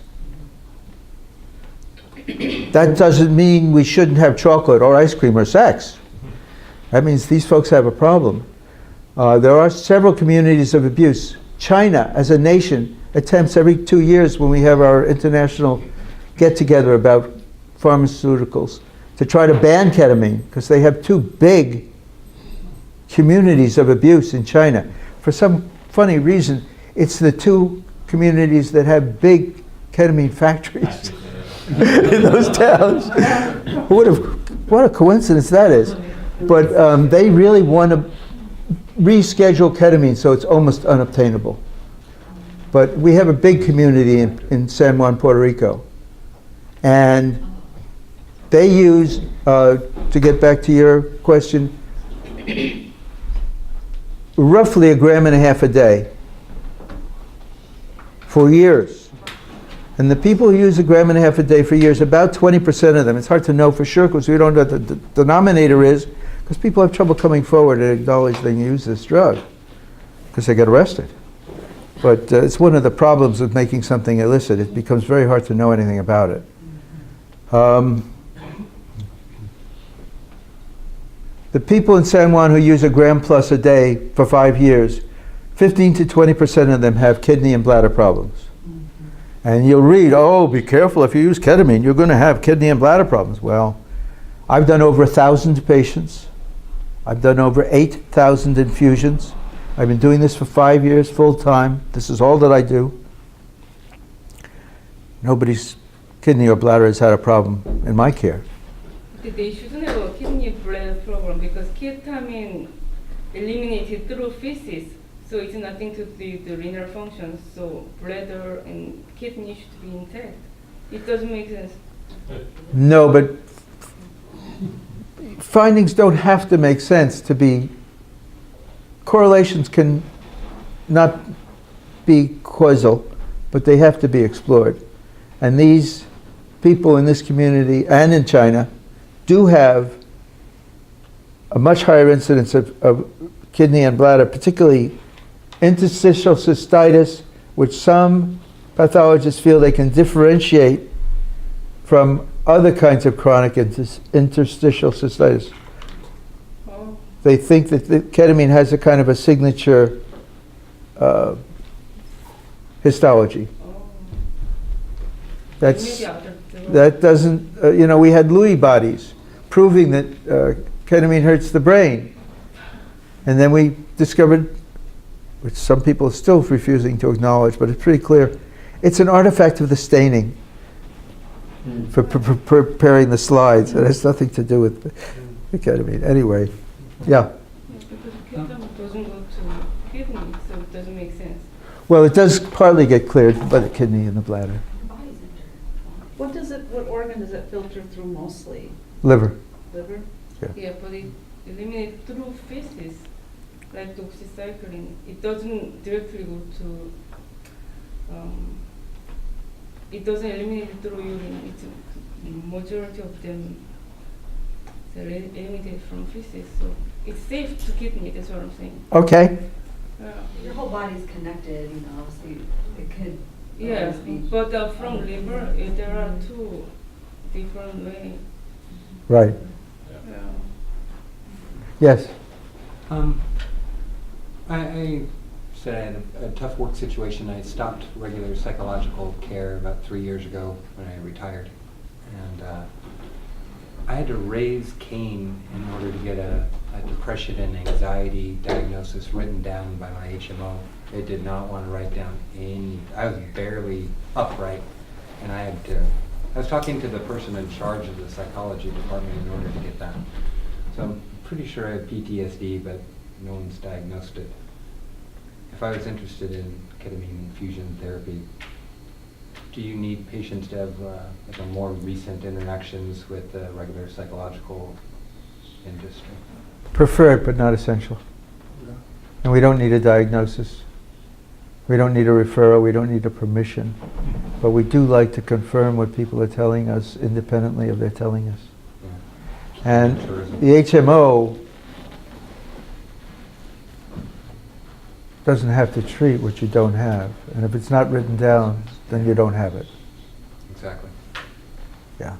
[SPEAKER 2] That doesn't mean we shouldn't have chocolate or ice cream or sex. That means these folks have a problem. There are several communities of abuse. China, as a nation, attempts every 2 years when we have our international get-together about pharmaceuticals to try to ban ketamine because they have 2 big communities of abuse in China. For some funny reason, it's the 2 communities that have big ketamine factories in those towns. What a coincidence that is. But they really want to reschedule ketamine so it's almost unobtainable. But we have a big community in San Juan, Puerto Rico. And they use, to get back to your question, roughly 1.5 grams a day for years. And the people who use 1.5 grams a day for years, about 20% of them, it's hard to know for sure because we don't know what the denominator is, because people have trouble coming forward and acknowledge they use this drug because they get arrested. But it's one of the problems with making something illicit. It becomes very hard to know anything about it. The people in San Juan who use 1 gram plus a day for 5 years, 15 to 20% of them have kidney and bladder problems. And you'll read, oh, be careful if you use ketamine, you're going to have kidney and bladder problems. Well, I've done over 1,000 patients. I've done over 8,000 infusions. I've been doing this for 5 years full time. This is all that I do. Nobody's kidney or bladder has had a problem in my care.
[SPEAKER 13] They shouldn't have a kidney bladder problem because ketamine eliminated through feces, so it's nothing to do with the renal functions. So bladder and kidney should be intact. It doesn't make sense.
[SPEAKER 2] No, but findings don't have to make sense to be. Correlations can not be causal, but they have to be explored. And these people in this community and in China do have a much higher incidence of kidney and bladder, particularly interstitial cystitis, which some pathologists feel they can differentiate from other kinds of chronic interstitial cystitis.
[SPEAKER 13] Oh.
[SPEAKER 2] They think that the ketamine has a kind of a signature histology.
[SPEAKER 13] Oh.
[SPEAKER 2] That's,
[SPEAKER 13] Maybe after the-
[SPEAKER 2] that doesn't, we had Lewy bodies proving that ketamine hurts the brain. And then we discovered, which some people are still refusing to acknowledge, but it's pretty clear, it's an artifact of the staining for preparing the slides. It has nothing to do with the ketamine. Anyway, yeah.
[SPEAKER 13] Because ketamine doesn't go to kidney, so it doesn't make sense.
[SPEAKER 2] Well, it does partly get cleared by the kidney and the bladder.
[SPEAKER 10] What organ does it filter through mostly?
[SPEAKER 2] Liver.
[SPEAKER 13] Liver?
[SPEAKER 2] Yeah.
[SPEAKER 13] Yeah, but it eliminates through feces, like doxycycline. It doesn't directly go to, it doesn't eliminate it through urine. It's majority of them are eliminated from feces, so it's safe to kidney, that's what I'm saying.
[SPEAKER 2] Okay.
[SPEAKER 8] Your whole body's connected, obviously it could.
[SPEAKER 13] Yeah,
[SPEAKER 8] always be-
[SPEAKER 13] but from liver, there are 2 different ways.
[SPEAKER 2] Right.
[SPEAKER 13] Yeah.
[SPEAKER 2] Yes.
[SPEAKER 14] I said I had a tough work situation. I stopped regular psychological care about 3 years ago when I retired. And I had to raise Cane in order to get a depression and anxiety diagnosis written down by my HMO. They did not want to write down any, I was barely upright, and I was talking to the person in charge of the psychology department in order to get that. So I'm pretty sure I have PTSD, but no one's diagnosed it. If I was interested in ketamine infusion therapy, do you need patients to have like a more recent interactions with the regular psychological industry?
[SPEAKER 2] Preferred, but not essential. And we don't need a diagnosis. We don't need a referral. We don't need a permission. But we do like to confirm what people are telling us independently of their telling us. And the HMO doesn't have to treat what you don't have. And if it's not written down, then you don't have it.
[SPEAKER 14] Exactly.
[SPEAKER 2] Yeah.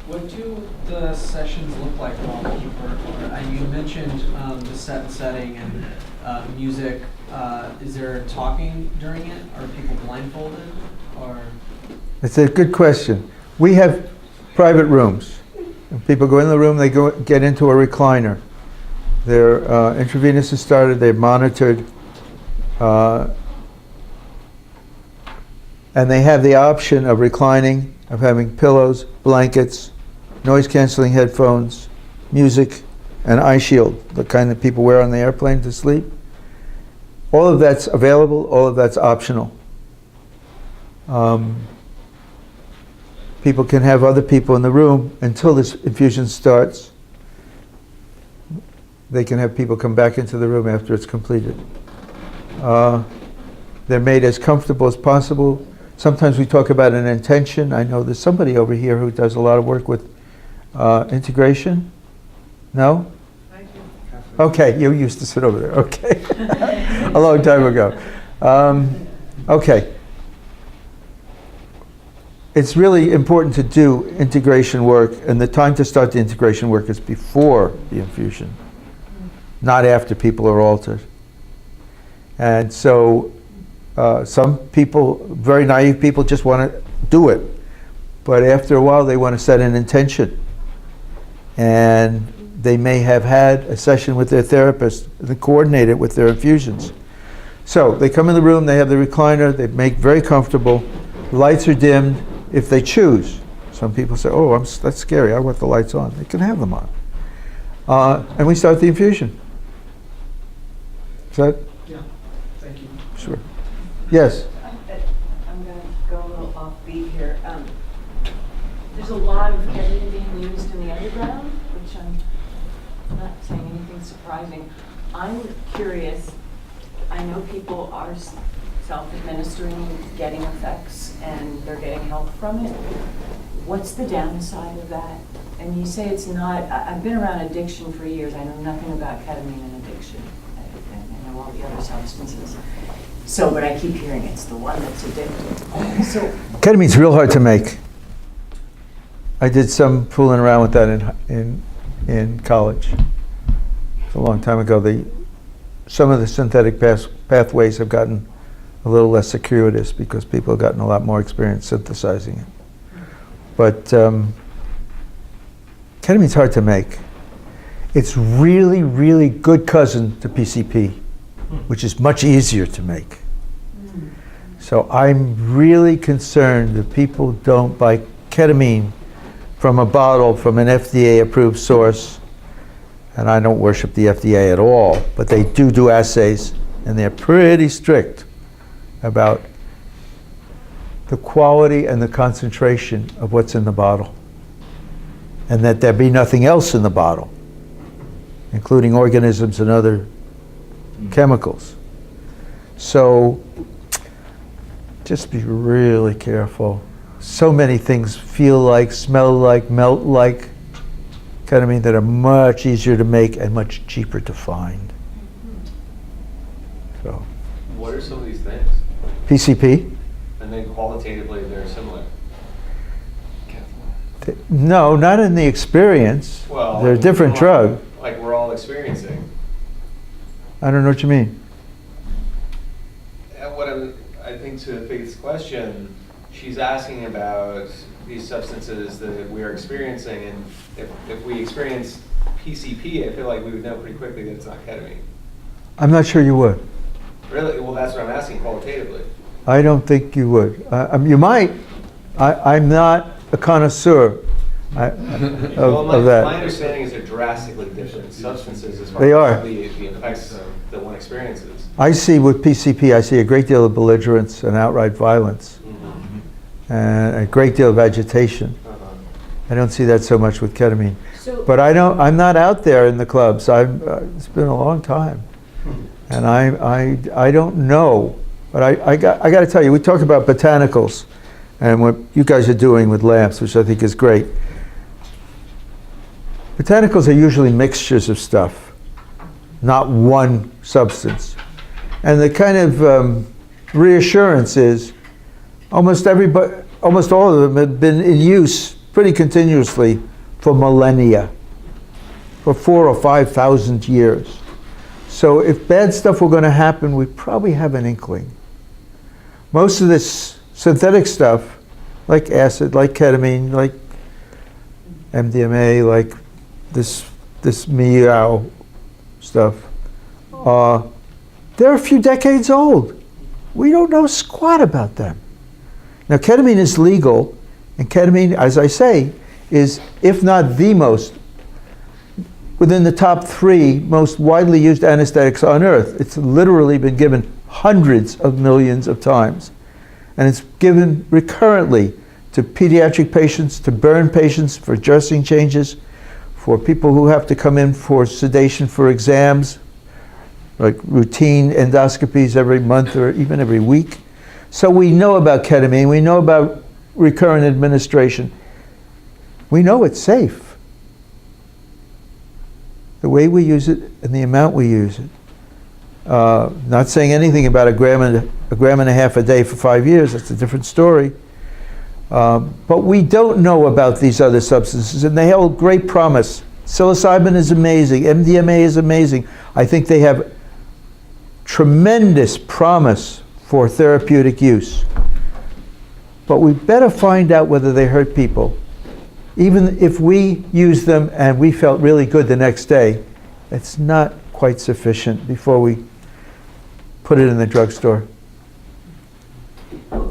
[SPEAKER 12] What do the sessions look like while people are, you mentioned the set and setting and music. Is there talking during it? Are people blindfolded? Or
[SPEAKER 2] It's a good question. We have private rooms. When people go in the room, they get into a recliner. Their intravenous is started, they're monitored, and they have the option of reclining, of having pillows, blankets, noise-canceling headphones, music, and eye shield, the kind that people wear on the airplane to sleep. All of that's available, all of that's optional. People can have other people in the room until this infusion starts. They can have people come back into the room after it's completed. They're made as comfortable as possible. Sometimes we talk about an intention. I know there's somebody over here who does a lot of work with integration. No?
[SPEAKER 5] I do.
[SPEAKER 2] Okay, you used to sit over there. Okay. A long time ago. Okay. It's really important to do integration work, and the time to start the integration work is before the infusion, not after people are altered. And so some people, very naive people, just want to do it. But after a while, they want to set an intention. And they may have had a session with their therapist that coordinate it with their infusions. So they come in the room, they have the recliner, they make very comfortable, lights are dimmed if they choose. Some people say, oh, that's scary, I want the lights on. They can have them on. And we start the infusion. Is that?
[SPEAKER 12] yeah, thank you.
[SPEAKER 2] Sure. Yes?
[SPEAKER 15] I'm going to go a little offbeat here. There's a lot of ketamine being used in the underground, which I'm not saying anything surprising. I'm curious, I know people are self-administering, getting effects, and they're getting help from it. What's the downside of that? And you say it's not, I've been around addiction for years. I know nothing about ketamine and addiction. I know all the other substances. So, but I keep hearing it's the one that's addictive. So,
[SPEAKER 2] Ketamine's real hard to make. I did some fooling around with that in college. It's a long time ago. Some of the synthetic pathways have gotten a little less circuitous because people have gotten a lot more experience synthesizing it. But ketamine's hard to make. It's really, really good cousin to PCP, which is much easier to make. So I'm really concerned that people don't buy ketamine from a bottle from an FDA-approved source. And I don't worship the FDA at all, but they do assays, and they're pretty strict about the quality and the concentration of what's in the bottle, and that there be nothing else in the bottle, including organisms and other chemicals. So just be really careful. So many things feel like, smell like, melt like ketamine that are much easier to make and much cheaper to find. So,
[SPEAKER 16] what are some of these things?
[SPEAKER 2] PCP?
[SPEAKER 16] And then qualitatively, they're similar.
[SPEAKER 2] No, not in the experience.
[SPEAKER 16] Well,
[SPEAKER 2] they're a different drug.
[SPEAKER 16] Like we're all experiencing.
[SPEAKER 2] I don't know what you mean.
[SPEAKER 16] And I think to Faith's question, she's asking about these substances that we are experiencing, and if we experience PCP, I feel like we would know pretty quickly that it's not ketamine.
[SPEAKER 2] I'm not sure you would.
[SPEAKER 16] Really? Well, that's what I'm asking qualitatively.
[SPEAKER 2] I don't think you would. You might. I'm not a connoisseur of that.
[SPEAKER 16] My understanding is they're drastically different substances as far
[SPEAKER 2] They
[SPEAKER 16] as
[SPEAKER 2] are.
[SPEAKER 16] the effects that one experiences.
[SPEAKER 2] I see with PCP, I see a great deal of belligerence and outright violence, and a great deal of agitation. I don't see that so much with ketamine.
[SPEAKER 15] So-
[SPEAKER 2] But I'm not out there in the clubs. It's been a long time. And I don't know. But I got to tell you, we talked about botanicals and what you guys are doing with lamps, which I think is great. Botanicals are usually mixtures of stuff, not one substance. And the kind of reassurance is almost all of them have been in use pretty continuously for millennia, for 4,000 or 5,000 years. So if bad stuff were going to happen, we probably have an inkling. Most of this synthetic stuff, like acid, like ketamine, like MDMA, like this meow stuff, they're a few decades old. We don't know squat about them. Now, ketamine is legal, and ketamine, as I say, is, if not the most, within the top 3 most widely used anesthetics on earth. It's literally been given hundreds of millions of times. And it's given recurrently to pediatric patients, to burn patients for dressing changes, for people who have to come in for sedation for exams, like routine endoscopies every month or even every week. So we know about ketamine, we know about recurrent administration. We know it's safe. The way we use it and the amount we use it. Not saying anything about a gram and a half a day for 5 years, that's a different story. But we don't know about these other substances, and they hold great promise. Psilocybin is amazing, MDMA is amazing. I think they have tremendous promise for therapeutic use. But we better find out whether they hurt people. Even if we use them and we felt really good the next day, it's not quite sufficient before we put it in the drugstore.
[SPEAKER 15] One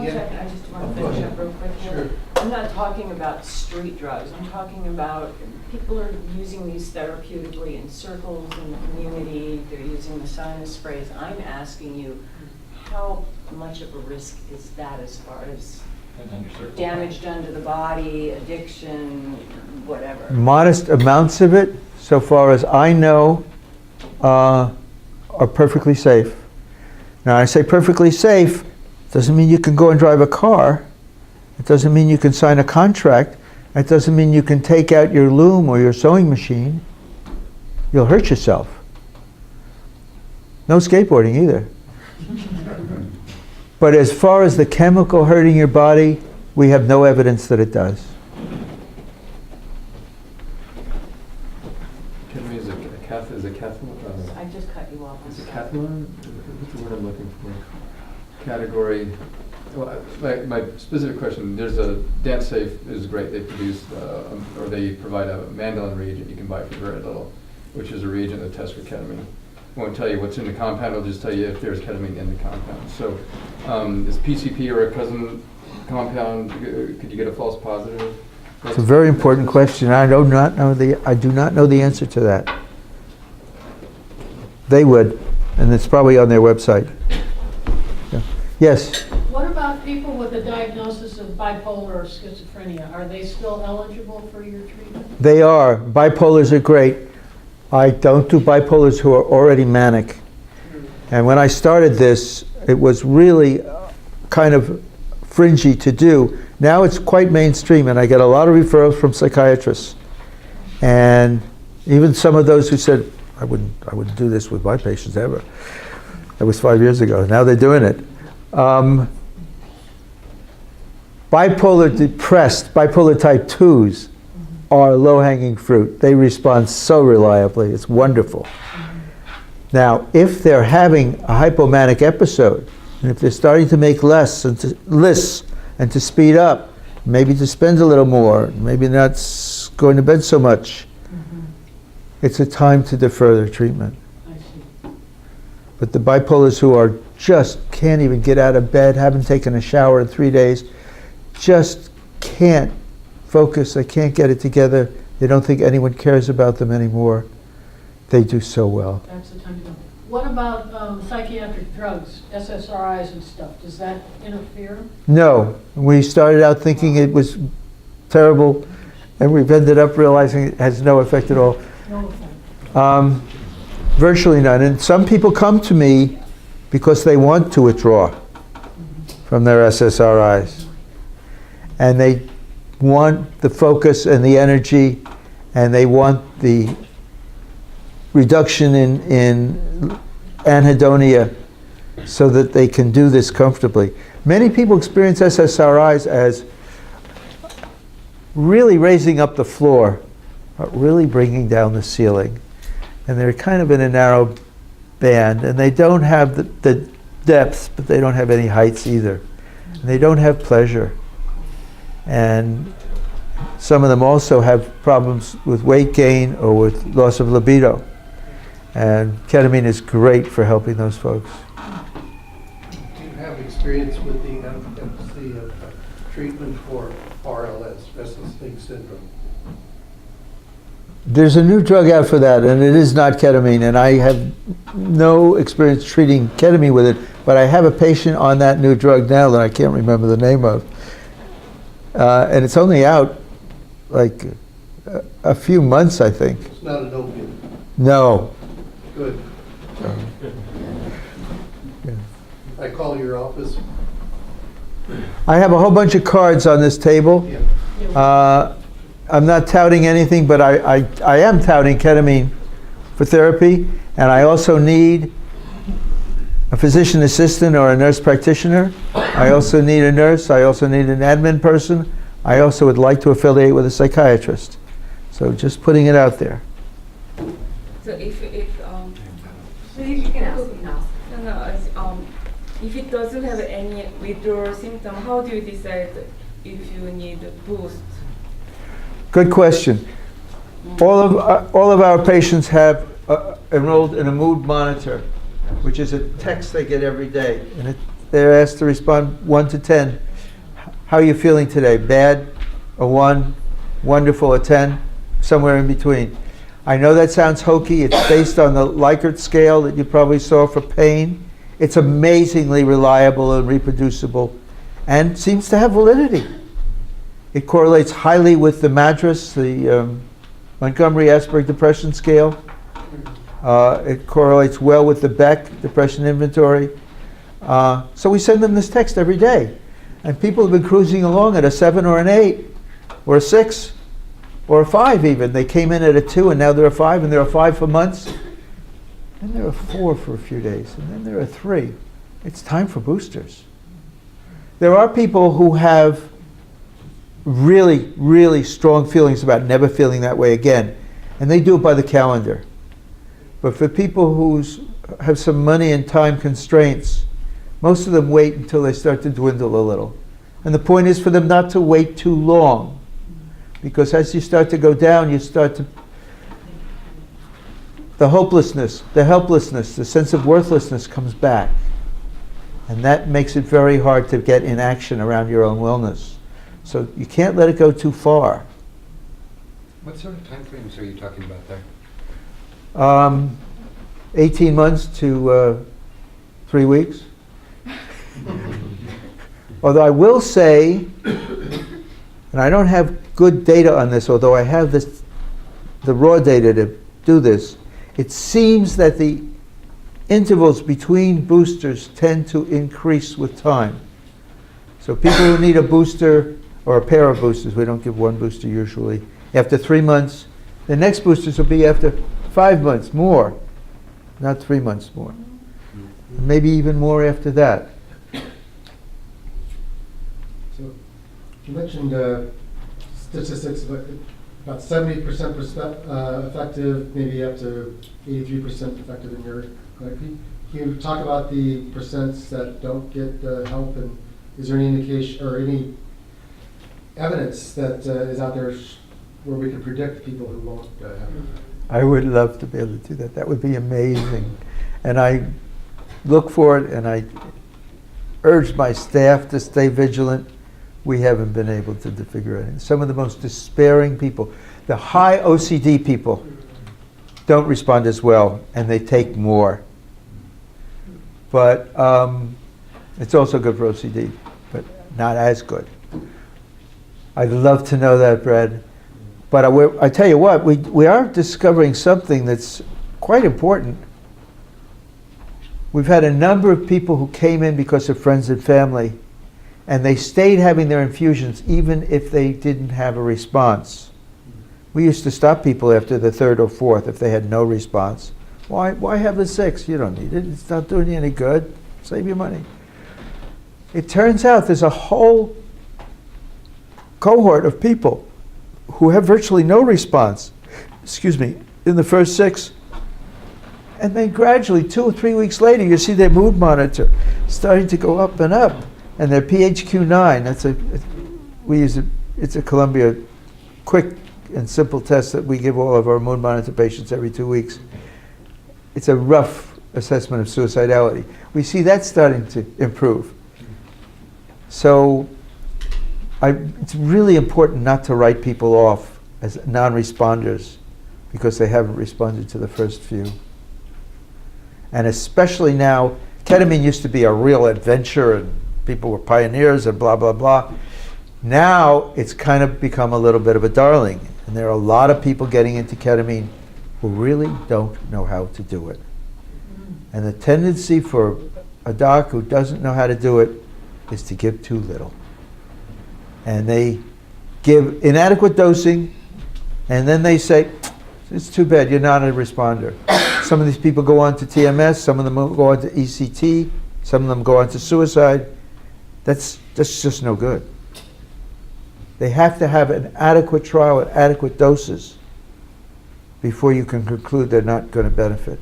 [SPEAKER 15] second, I just want to finish up real quick. Sure. I'm not talking about street drugs. I'm talking about people are using these therapeutically in circles in the community. They're using the sinus sprays. I'm asking you, how much of a risk is that as far as damage done to the body, addiction, whatever?
[SPEAKER 2] Modest amounts of it, so far as I know, are perfectly safe. Now, I say perfectly safe, doesn't mean you can go and drive a car. It doesn't mean you can sign a contract. It doesn't mean you can take out your loom or your sewing machine. You'll hurt yourself. No skateboarding either. But as far as the chemical hurting your body, we have no evidence that it does.
[SPEAKER 11] Ketamine is a cathetone.
[SPEAKER 15] I just cut you off.
[SPEAKER 11] Is it cathetone? What's the word I'm looking for? Category. Well, my specific question, there's a Dance Safe is great. They produce, or they provide a Mandell reagent you can buy for very little, which is a reagent that tests for ketamine. Won't tell you what's in the compound, it'll just tell you if there's ketamine in the compound. So is PCP or a cousin compound, could you get a false positive?
[SPEAKER 2] It's a very important question. I do not know the answer to that. They would, and it's probably on their website. Yeah. Yes?
[SPEAKER 17] What about people with a diagnosis of bipolar or schizophrenia? Are they still eligible for your treatment?
[SPEAKER 2] They are. Bipolars are great. I don't do bipolars who are already manic. And when I started this, it was really kind of fringy to do. Now it's quite mainstream, and I get a lot of referrals from psychiatrists. And even some of those who said, I wouldn't do this with my patients ever. That was 5 years ago. Now they're doing it. Bipolar depressed, bipolar type 2s are low-hanging fruit. They respond so reliably. It's wonderful. Now, if they're having a hypomanic episode, and if they're starting to make lists and to speed up, maybe to spend a little more, maybe not going to bed so much, it's a time to defer their treatment. But the bipolars who are just can't even get out of bed, haven't taken a shower in 3 days, just can't focus, they can't get it together, they don't think anyone cares about them anymore, they do so well.
[SPEAKER 17] That's the time to go. What about psychiatric drugs, SSRIs and stuff? Does that interfere?
[SPEAKER 2] No, we started out thinking it was terrible, and we've ended up realizing it has no effect at all.
[SPEAKER 17] No effect.
[SPEAKER 2] Virtually none. And some people come to me because they want to withdraw from their SSRIs. And they want the focus and the energy, and they want the reduction in anhedonia so that they can do this comfortably. Many people experience SSRIs as really raising up the floor, but really bringing down the ceiling. And they're kind of in a narrow band, and they don't have the depth, but they don't have any heights either. And they don't have pleasure. And some of them also have problems with weight gain or with loss of libido. And ketamine is great for helping those folks.
[SPEAKER 3] Do you have experience with the efficacy of treatment for RLS, restless leg syndrome?
[SPEAKER 2] There's a new drug out for that, and it is not ketamine, and I have no experience treating ketamine with it, but I have a patient on that new drug now that I can't remember the name of. And it's only out like a few months, I think.
[SPEAKER 3] It's not an opiate.
[SPEAKER 2] No.
[SPEAKER 3] Good. I call your office.
[SPEAKER 2] I have a whole bunch of cards on this table. I'm not touting anything, but I am touting ketamine for therapy, and I also need a physician assistant or a nurse practitioner. I also need a nurse. I also need an admin person. I also would like to affiliate with a psychiatrist. So just putting it out there.
[SPEAKER 13] So if
[SPEAKER 8] You can ask. You can ask.
[SPEAKER 13] if it doesn't have any withdrawal symptom, how do you decide if you need a boost?
[SPEAKER 2] Good question. All of our patients have enrolled in a mood monitor, which is a text they get every day, and they're asked to respond 1 to 10. How are you feeling today? Bad, a 1, wonderful, a 10, somewhere in between. I know that sounds hokey. It's based on the Likert scale that you probably saw for pain. It's amazingly reliable and reproducible, and seems to have validity. It correlates highly with the MADRS, the Montgomery-Åsberg Depression Scale. It correlates well with the Beck Depression Inventory. So we send them this text every day. And people have been cruising along at a 7 or an 8 or a 6 or a 5 even. They came in at a 2 and now they're a 5, and they're a 5 for months. Then they're a 4 for a few days, and then they're a 3. It's time for boosters. There are people who have really, really strong feelings about never feeling that way again, and they do it by the calendar. But for people who have some money and time constraints, most of them wait until they start to dwindle a little. And the point is for them not to wait too long, because as you start to go down, you start to, the hopelessness, the helplessness, the sense of worthlessness comes back. And that makes it very hard to get in action around your own wellness. So you can't let it go too far.
[SPEAKER 14] What sort of time frames are you talking about there?
[SPEAKER 2] 18 months to 3 weeks. Although I will say, and I don't have good data on this, although I have the raw data to do this, it seems that the intervals between boosters tend to increase with time. So people who need a booster or a pair of boosters, we don't give one booster usually, after 3 months, the next boosters will be after 5 months more, not 3 months more. Maybe even more after that.
[SPEAKER 1] So you mentioned statistics about 70% effective, maybe up to 83% effective in your clinic. Can you talk about the percents that don't get help, and is there any indication or any evidence that is out there where we can predict people who won't have it?
[SPEAKER 2] I would love to be able to do that. That would be amazing. And I look for it, and I urge my staff to stay vigilant. We haven't been able to figure it out. Some of the most despairing people, the high OCD people, don't respond as well, and they take more. But it's also good for OCD, but not as good. I'd love to know that, Brad. But I tell you what, we are discovering something that's quite important. We've had a number of people who came in because of friends and family, and they stayed having their infusions even if they didn't have a response. We used to stop people after the third or fourth if they had no response. Why have the sixth? You don't need it. It's not doing you any good. Save your money. It turns out there's a whole cohort of people who have virtually no response, in the first 6. And then gradually, 2 or 3 weeks later, you see their mood monitor starting to go up and up, and their PHQ-9. It's a Columbia quick and simple test that we give all of our mood monitor patients every 2 weeks. It's a rough assessment of suicidality. We see that starting to improve. So it's really important not to write people off as non-responders because they haven't responded to the first few. And especially now, ketamine used to be a real adventure and people were pioneers and blah, blah, blah. Now it's kind of become a little bit of a darling. And there are a lot of people getting into ketamine who really don't know how to do it. And the tendency for a doc who doesn't know how to do it is to give too little. And they give inadequate dosing, and then they say, it's too bad, you're not a responder. Some of these people go on to TMS, some of them go on to ECT, some of them go on to suicide. That's just no good. They have to have an adequate trial at adequate doses before you can conclude they're not going to benefit.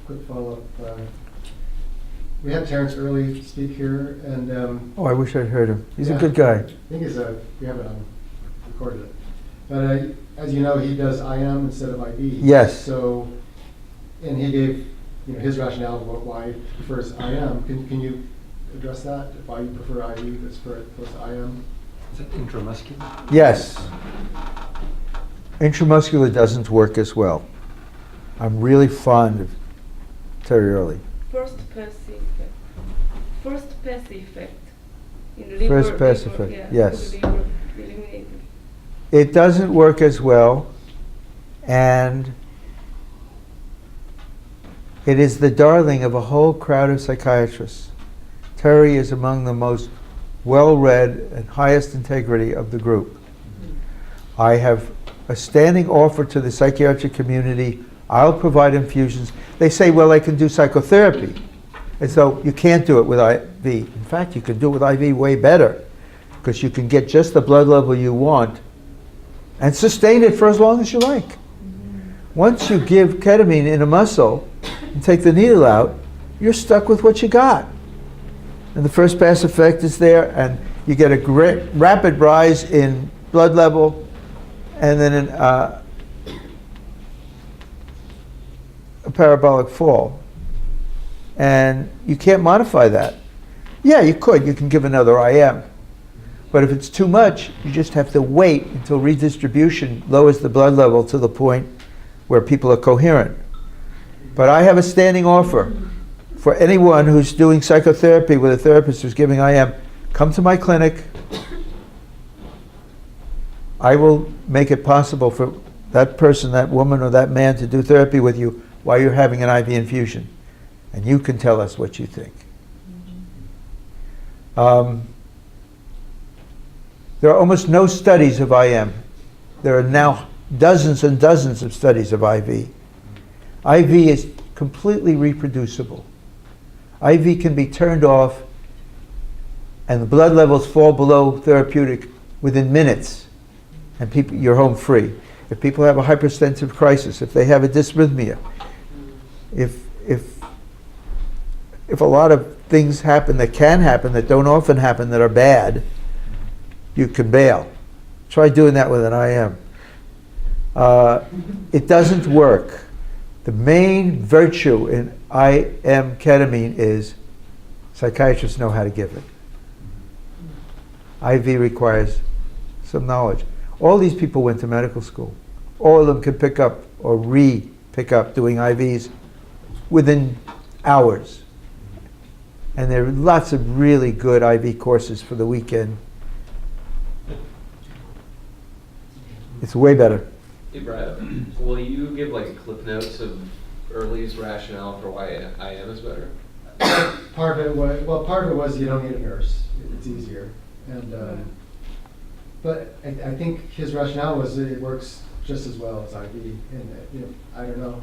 [SPEAKER 1] Quick follow-up. We had Terrence Early speak here, and
[SPEAKER 2] I wish I'd heard him. He's a
[SPEAKER 1] yeah,
[SPEAKER 2] good guy.
[SPEAKER 1] I think we have it on, recorded it. But as you know, he does IM instead of IV.
[SPEAKER 2] Yes.
[SPEAKER 1] So, and he gave his rationale of why he prefers IM. Can you address that? Why you prefer IV as opposed to IM?
[SPEAKER 14] Is it intramuscular?
[SPEAKER 2] Yes. Intramuscular doesn't work as well. I'm really fond of Terry Early.
[SPEAKER 13] First pass effect. In liver,
[SPEAKER 2] First pass effect,
[SPEAKER 13] yeah,
[SPEAKER 2] yes.
[SPEAKER 13] liver eliminated.
[SPEAKER 2] It doesn't work as well, and it is the darling of a whole crowd of psychiatrists. Terry is among the most well-read and highest integrity of the group. I have a standing offer to the psychiatric community. I'll provide infusions. They say, well, I can do psychotherapy. And so you can't do it with IV. In fact, you can do it with IV way better because you can get just the blood level you want and sustain it for as long as you like. Once you give ketamine in a muscle and take the needle out, you're stuck with what you got. And the first pass effect is there, and you get a great rapid rise in blood level, and then a parabolic fall. And you can't modify that. Yeah, you could. You can give another IM. But if it's too much, you just have to wait until redistribution lowers the blood level to the point where people are coherent. But I have a standing offer for anyone who's doing psychotherapy with a therapist who's giving IM. Come to my clinic. I will make it possible for that person, that woman, or that man to do therapy with you while you're having an IV infusion. And you can tell us what you think. There are almost no studies of IM. There are now dozens and dozens of studies of IV. IV is completely reproducible. IV can be turned off and the blood levels fall below therapeutic within minutes, and you're home free. If people have a hypertensive crisis, if they have a dysrhythmia, if a lot of things happen that can happen, that don't often happen, that are bad, you can bail. Try doing that with an IM. It doesn't work. The main virtue in IM ketamine is psychiatrists know how to give it. IV requires some knowledge. All these people went to medical school. All of them could pick up or re-pick up doing IVs within hours. And there are lots of really good IV courses for the weekend. It's way better.
[SPEAKER 16] Hey Brad, will you give like clip notes of Early's rationale for why IM is better?
[SPEAKER 1] Part of it was you don't need a nurse. It's easier. And but I think his rationale was that it works just as well as IV. And I don't know.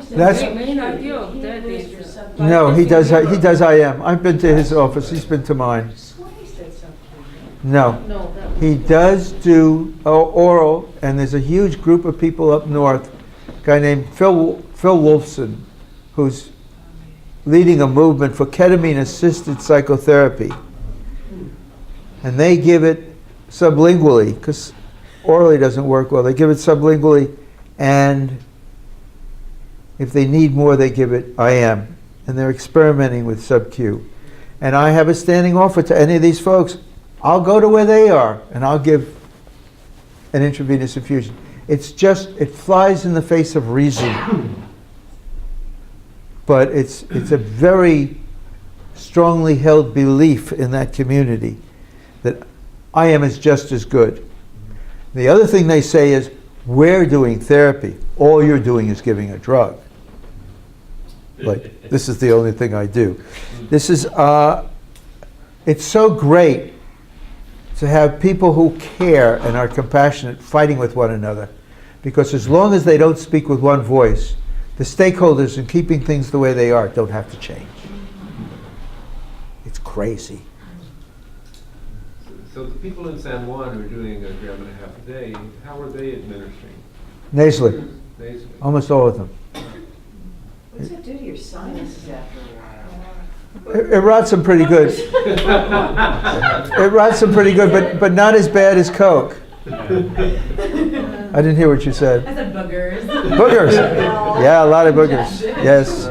[SPEAKER 2] That's-
[SPEAKER 13] The main idea of that is.
[SPEAKER 2] No, he does IM. I've been to his office, he's been to mine. No.
[SPEAKER 17] No, that was.
[SPEAKER 2] He does do oral, and there's a huge group of people up north, a guy named Phil Wolfson, who's leading a movement for ketamine-assisted psychotherapy. And they give it sublingually, because orally doesn't work well. They give it sublingually, and if they need more, they give it IM. And they're experimenting with sub-Q. And I have a standing offer to any of these folks. I'll go to where they are, and I'll give an intravenous infusion. It's just, it flies in the face of reason. But it's a very strongly held belief in that community that IM is just as good. The other thing they say is, we're doing therapy. All you're doing is giving a drug. Like, this is the only thing I do. This is, it's so great to have people who care and are compassionate fighting with one another. Because as long as they don't speak with one voice, the stakeholders in keeping things the way they are don't have to change. It's crazy.
[SPEAKER 18] So the people in San Juan who are doing a gram and a half a day, how are they administering?
[SPEAKER 2] Nasally.
[SPEAKER 18] Nasally.
[SPEAKER 2] Almost all of them.
[SPEAKER 15] What's that do to your sinuses after a while?
[SPEAKER 2] It rots them pretty good. It rots them pretty good, but not as bad as Coke. I didn't hear what you said.
[SPEAKER 8] I said boogers.
[SPEAKER 2] Boogers. Yeah, a lot of boogers. Yes.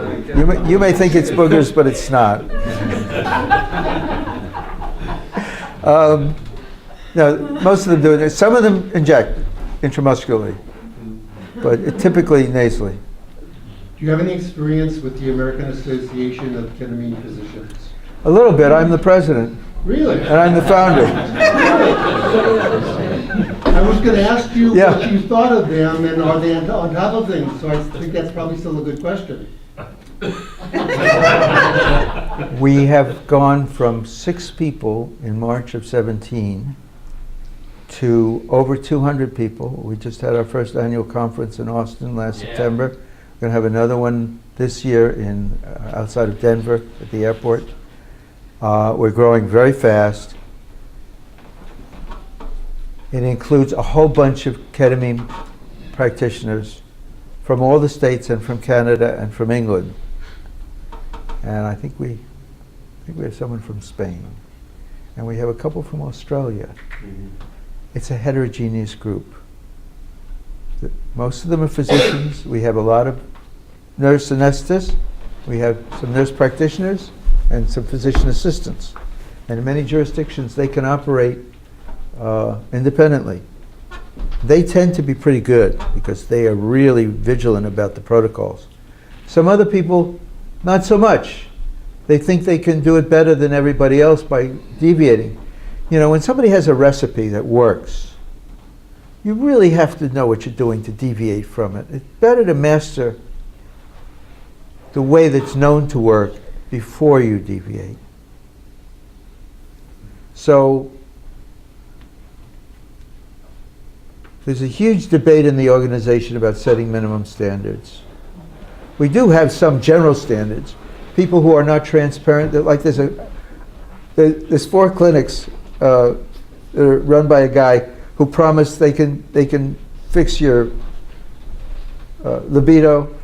[SPEAKER 2] You may think it's boogers, but it's not. No, most of them do it. Some of them inject intramuscularly, but typically nasally.
[SPEAKER 3] Do you have any experience with the American Association of Ketamine Physicians?
[SPEAKER 2] A little bit. I'm the president.
[SPEAKER 3] Really?
[SPEAKER 2] And I'm the founder.
[SPEAKER 3] I was going to ask you
[SPEAKER 2] Yeah.
[SPEAKER 3] what you thought of them, and are they on top of things? So I think that's probably still a good question.
[SPEAKER 2] We have gone from 6 people in March of 17 to over 200 people. We just had our first annual conference in Austin last September. We're going to have another one this year in outside of Denver at the airport. We're growing very fast. It includes a whole bunch of ketamine practitioners from all the states and from Canada and from England. And I think we have someone from Spain. And we have a couple from Australia.
[SPEAKER 18] Mm-hmm.
[SPEAKER 2] It's a heterogeneous group. Most of them are physicians. We have a lot of nurse anesthetists. We have some nurse practitioners and some physician assistants. And in many jurisdictions, they can operate independently. They tend to be pretty good because they are really vigilant about the protocols. Some other people, not so much. They think they can do it better than everybody else by deviating. You know, when somebody has a recipe that works, you really have to know what you're doing to deviate from it. It's better to master the way that's known to work before you deviate. So there's a huge debate in the organization about setting minimum standards. We do have some general standards. People who are not transparent, like there's 4 clinics that are run by a guy who promised they can fix your libido,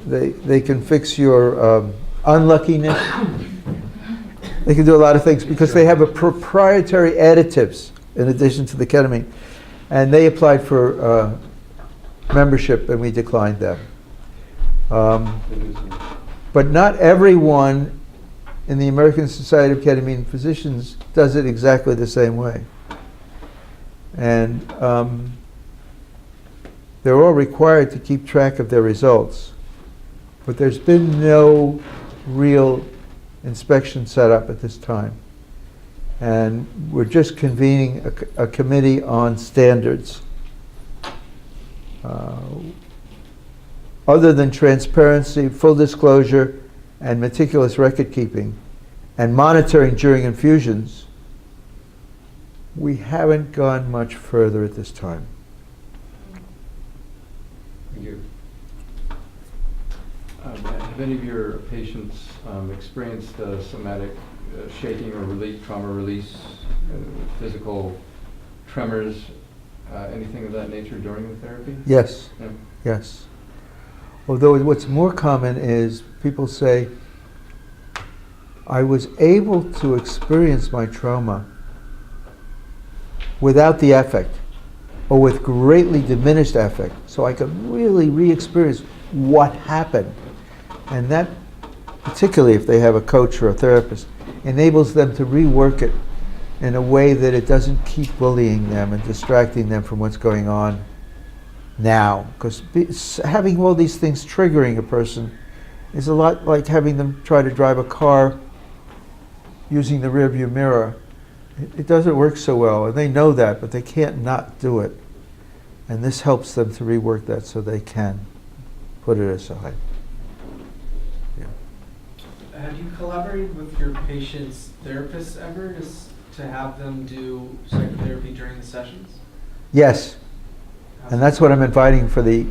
[SPEAKER 2] they can fix your unluckiness. They can do a lot of things because they have a proprietary additives in addition to the ketamine. And they applied for membership and we declined them. But not everyone in the American Society of Ketamine Physicians does it exactly the same way. And they're all required to keep track of their results. But there's been no real inspection set up at this time. And we're just convening a committee on standards other than transparency, full disclosure, and meticulous record keeping, and monitoring during infusions, we haven't gone much further at this time.
[SPEAKER 11] Thank you. Have any of your patients experienced somatic shaking or relief, trauma release, physical tremors, anything of that nature during the therapy?
[SPEAKER 2] Yes,
[SPEAKER 11] Yeah.
[SPEAKER 2] yes. Although what's more common is people say, I was able to experience my trauma without the affect, or with greatly diminished affect, so I could really re-experience what happened. And that, particularly if they have a coach or a therapist, enables them to rework it in a way that it doesn't keep bullying them and distracting them from what's going on now. Because having all these things triggering a person is a lot like having them try to drive a car using the rearview mirror. It doesn't work so well, and they know that, but they can't not do it. And this helps them to rework that so they can put it aside.
[SPEAKER 12] Have you collaborated with your patients' therapists ever to have them do psychotherapy during the sessions?
[SPEAKER 2] Yes, and that's what I'm inviting for the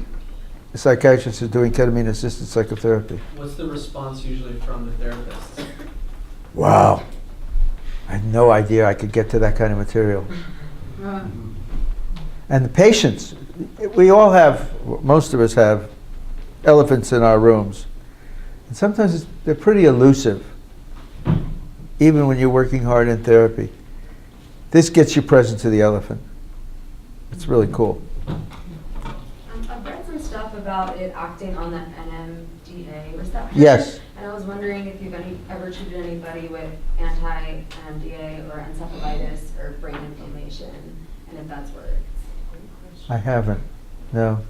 [SPEAKER 2] psychiatrists who are doing ketamine-assisted psychotherapy.
[SPEAKER 12] What's the response usually from the therapists?
[SPEAKER 2] Wow, I had no idea I could get to that kind of material. And the patients, we all have, most of us have, elephants in our rooms. And sometimes they're pretty elusive, even when you're working hard in therapy. This gets you present to the elephant. It's really cool.
[SPEAKER 8] I've read some stuff about it acting on the NMDA receptor.
[SPEAKER 2] Yes.
[SPEAKER 8] And I was wondering if you've ever treated anybody with anti-NMDA or encephalitis or brain inflammation, and if that's worked.
[SPEAKER 2] I haven't, no.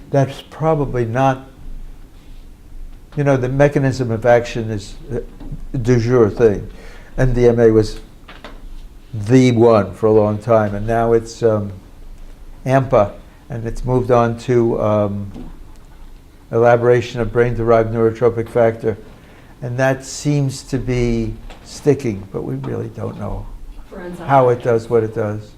[SPEAKER 2] That's probably not, you know, the mechanism of action is a du jour thing. MDMA was the one for a long time, and now it's AMPA, and it's moved on to elaboration of brain-derived neurotropic factor, and that seems to be sticking, but we really don't know how it does what it does.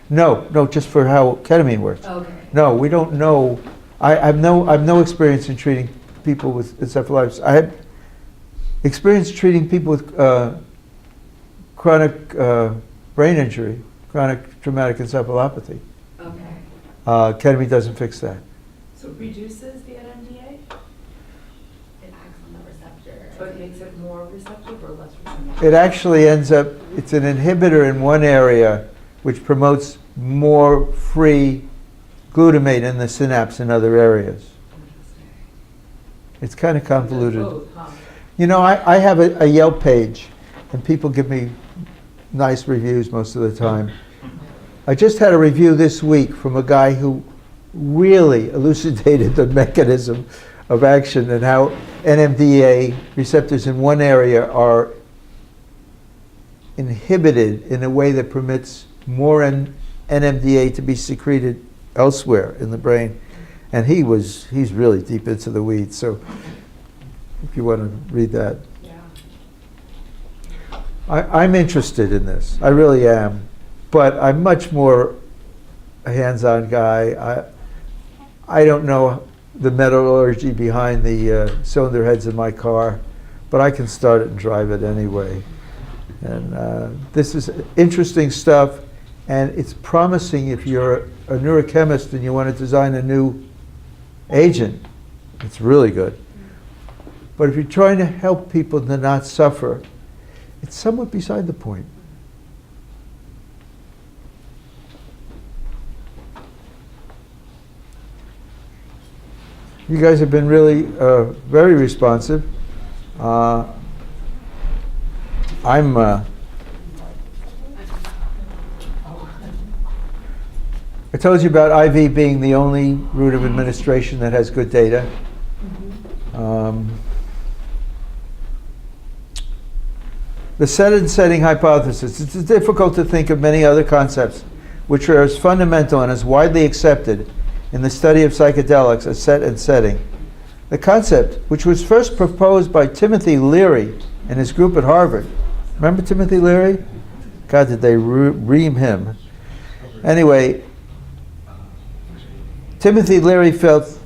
[SPEAKER 2] No, just for how ketamine works.
[SPEAKER 8] Okay.
[SPEAKER 2] No, we don't know. I've no experience in treating people with encephalitis. I had experience treating people with chronic brain injury, chronic traumatic encephalopathy.
[SPEAKER 8] Okay.
[SPEAKER 2] Ketamine doesn't fix that.
[SPEAKER 15] So it reduces the NMDA,
[SPEAKER 8] It acts on the receptor.
[SPEAKER 15] but it makes it more receptive or less receptive?
[SPEAKER 2] It actually ends up, it's an inhibitor in one area which promotes more free glutamate in the synapse in other areas. It's kind of convoluted.
[SPEAKER 15] Both, huh?
[SPEAKER 2] You know, I have a Yelp page, and people give me nice reviews most of the time. I just had a review this week from a guy who really elucidated the mechanism of action and how NMDA receptors in one area are inhibited in a way that permits more NMDA to be secreted elsewhere in the brain. And he's really deep into the weeds, so if you want to read that.
[SPEAKER 15] Yeah.
[SPEAKER 2] I'm interested in this, I really am, but I'm much more a hands-on guy. I don't know the metallurgy behind the cylinder heads in my car, but I can start it and drive it anyway. And this is interesting stuff, and it's promising if you're a neurochemist and you want to design a new agent. It's really good. But if you're trying to help people to not suffer, it's somewhat beside the point. You guys have been really very responsive. I told you about IV being the only route of administration that has good data. The set and setting hypothesis. It's difficult to think of many other concepts which are as fundamental and as widely accepted in the study of psychedelics as set and setting. The concept, which was first proposed by Timothy Leary and his group at Harvard. Remember Timothy Leary? God, did they ream him. Anyway, Timothy Leary felt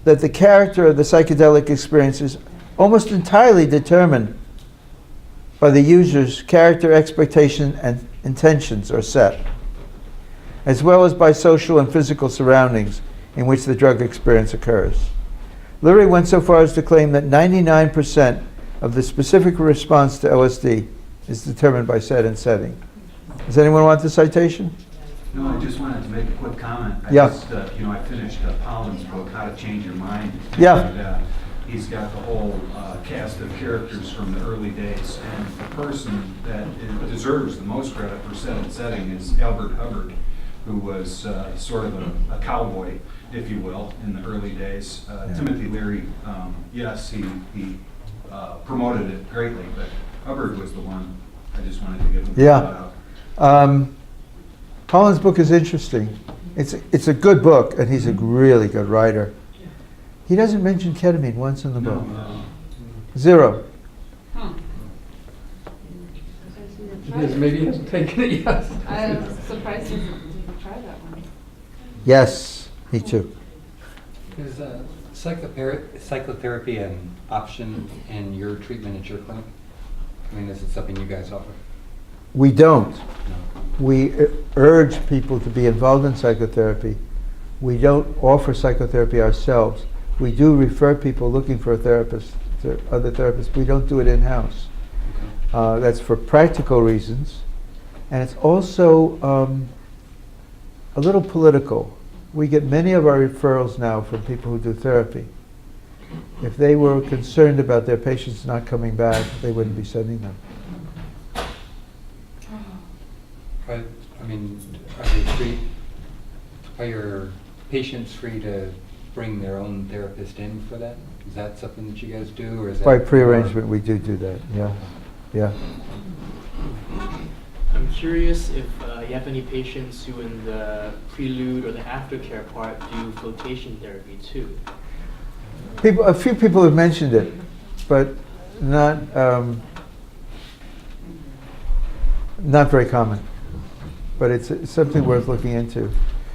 [SPEAKER 2] that the character of the psychedelic experience is almost entirely determined by the user's character, expectation, and intentions are set, as well as by social and physical surroundings in which the drug experience occurs. Leary went so far as to claim that 99% of the specific response to LSD is determined by set and setting. Does anyone want the citation?
[SPEAKER 19] No, I just wanted to make a quick comment.
[SPEAKER 2] Yeah.
[SPEAKER 19] I finished Pollan's book, How to Change Your Mind.
[SPEAKER 2] Yeah.
[SPEAKER 19] And, he's got the whole cast of characters from the early days, and the person that deserves the most credit for set and setting is Albert Hubbard, who was sort of a cowboy, if you will, in the early days. Timothy Leary, yes, he promoted it greatly, but Hubbard was the one. I just wanted to give him a shout out.
[SPEAKER 2] Pollan's book is interesting. It's a good book, and he's a really good writer. He doesn't mention ketamine once in the book. Zero.
[SPEAKER 11] Yes, maybe he hasn't taken it yet.
[SPEAKER 10] I'm surprised you didn't try that one.
[SPEAKER 2] Yes, me too.
[SPEAKER 14] Is psychotherapy an option in your treatment at your clinic? I mean, is it something you guys offer?
[SPEAKER 2] We don't.
[SPEAKER 14] No.
[SPEAKER 2] We urge people to be involved in psychotherapy. We don't offer psychotherapy ourselves. We do refer people looking for a therapist to other therapists. We don't do it in-house. That's for practical reasons. And it's also a little political. We get many of our referrals now from people who do therapy. If they were concerned about their patients not coming back, they wouldn't be sending them.
[SPEAKER 14] But, I mean, are your patients free to bring their own therapist in for that? Is that something that you guys do, or is that
[SPEAKER 2] By pre-arrangement, we do that, yeah.
[SPEAKER 20] I'm curious if you have any patients who in the prelude or the aftercare part do flotation therapy too.
[SPEAKER 2] A few people have mentioned it, but not very common. But it's something worth looking into.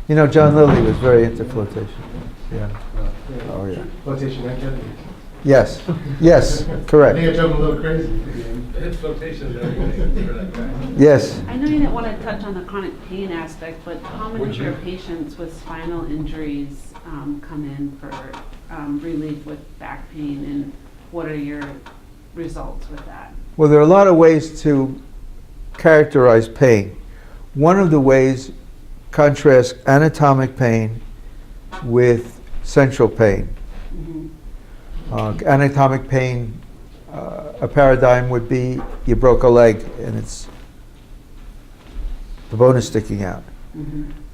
[SPEAKER 2] You know, John Lilly was very into flotation. Yeah. Oh yeah.
[SPEAKER 1] Flotation and ketamine.
[SPEAKER 2] Yes. Yes. Correct.
[SPEAKER 1] I think I drove him a little crazy.
[SPEAKER 18] It's flotation is everything for that guy.
[SPEAKER 2] Yes.
[SPEAKER 10] I know you didn't want to touch on the chronic pain aspect, but how many
[SPEAKER 11] Would
[SPEAKER 10] of
[SPEAKER 11] you?
[SPEAKER 10] your patients with spinal injuries come in for relief with back pain, and what are your results with that?
[SPEAKER 2] Well, there are a lot of ways to characterize pain. One of the ways contrasts anatomic pain with central pain. Anatomic pain, a paradigm would be you broke a leg and the bone is sticking out.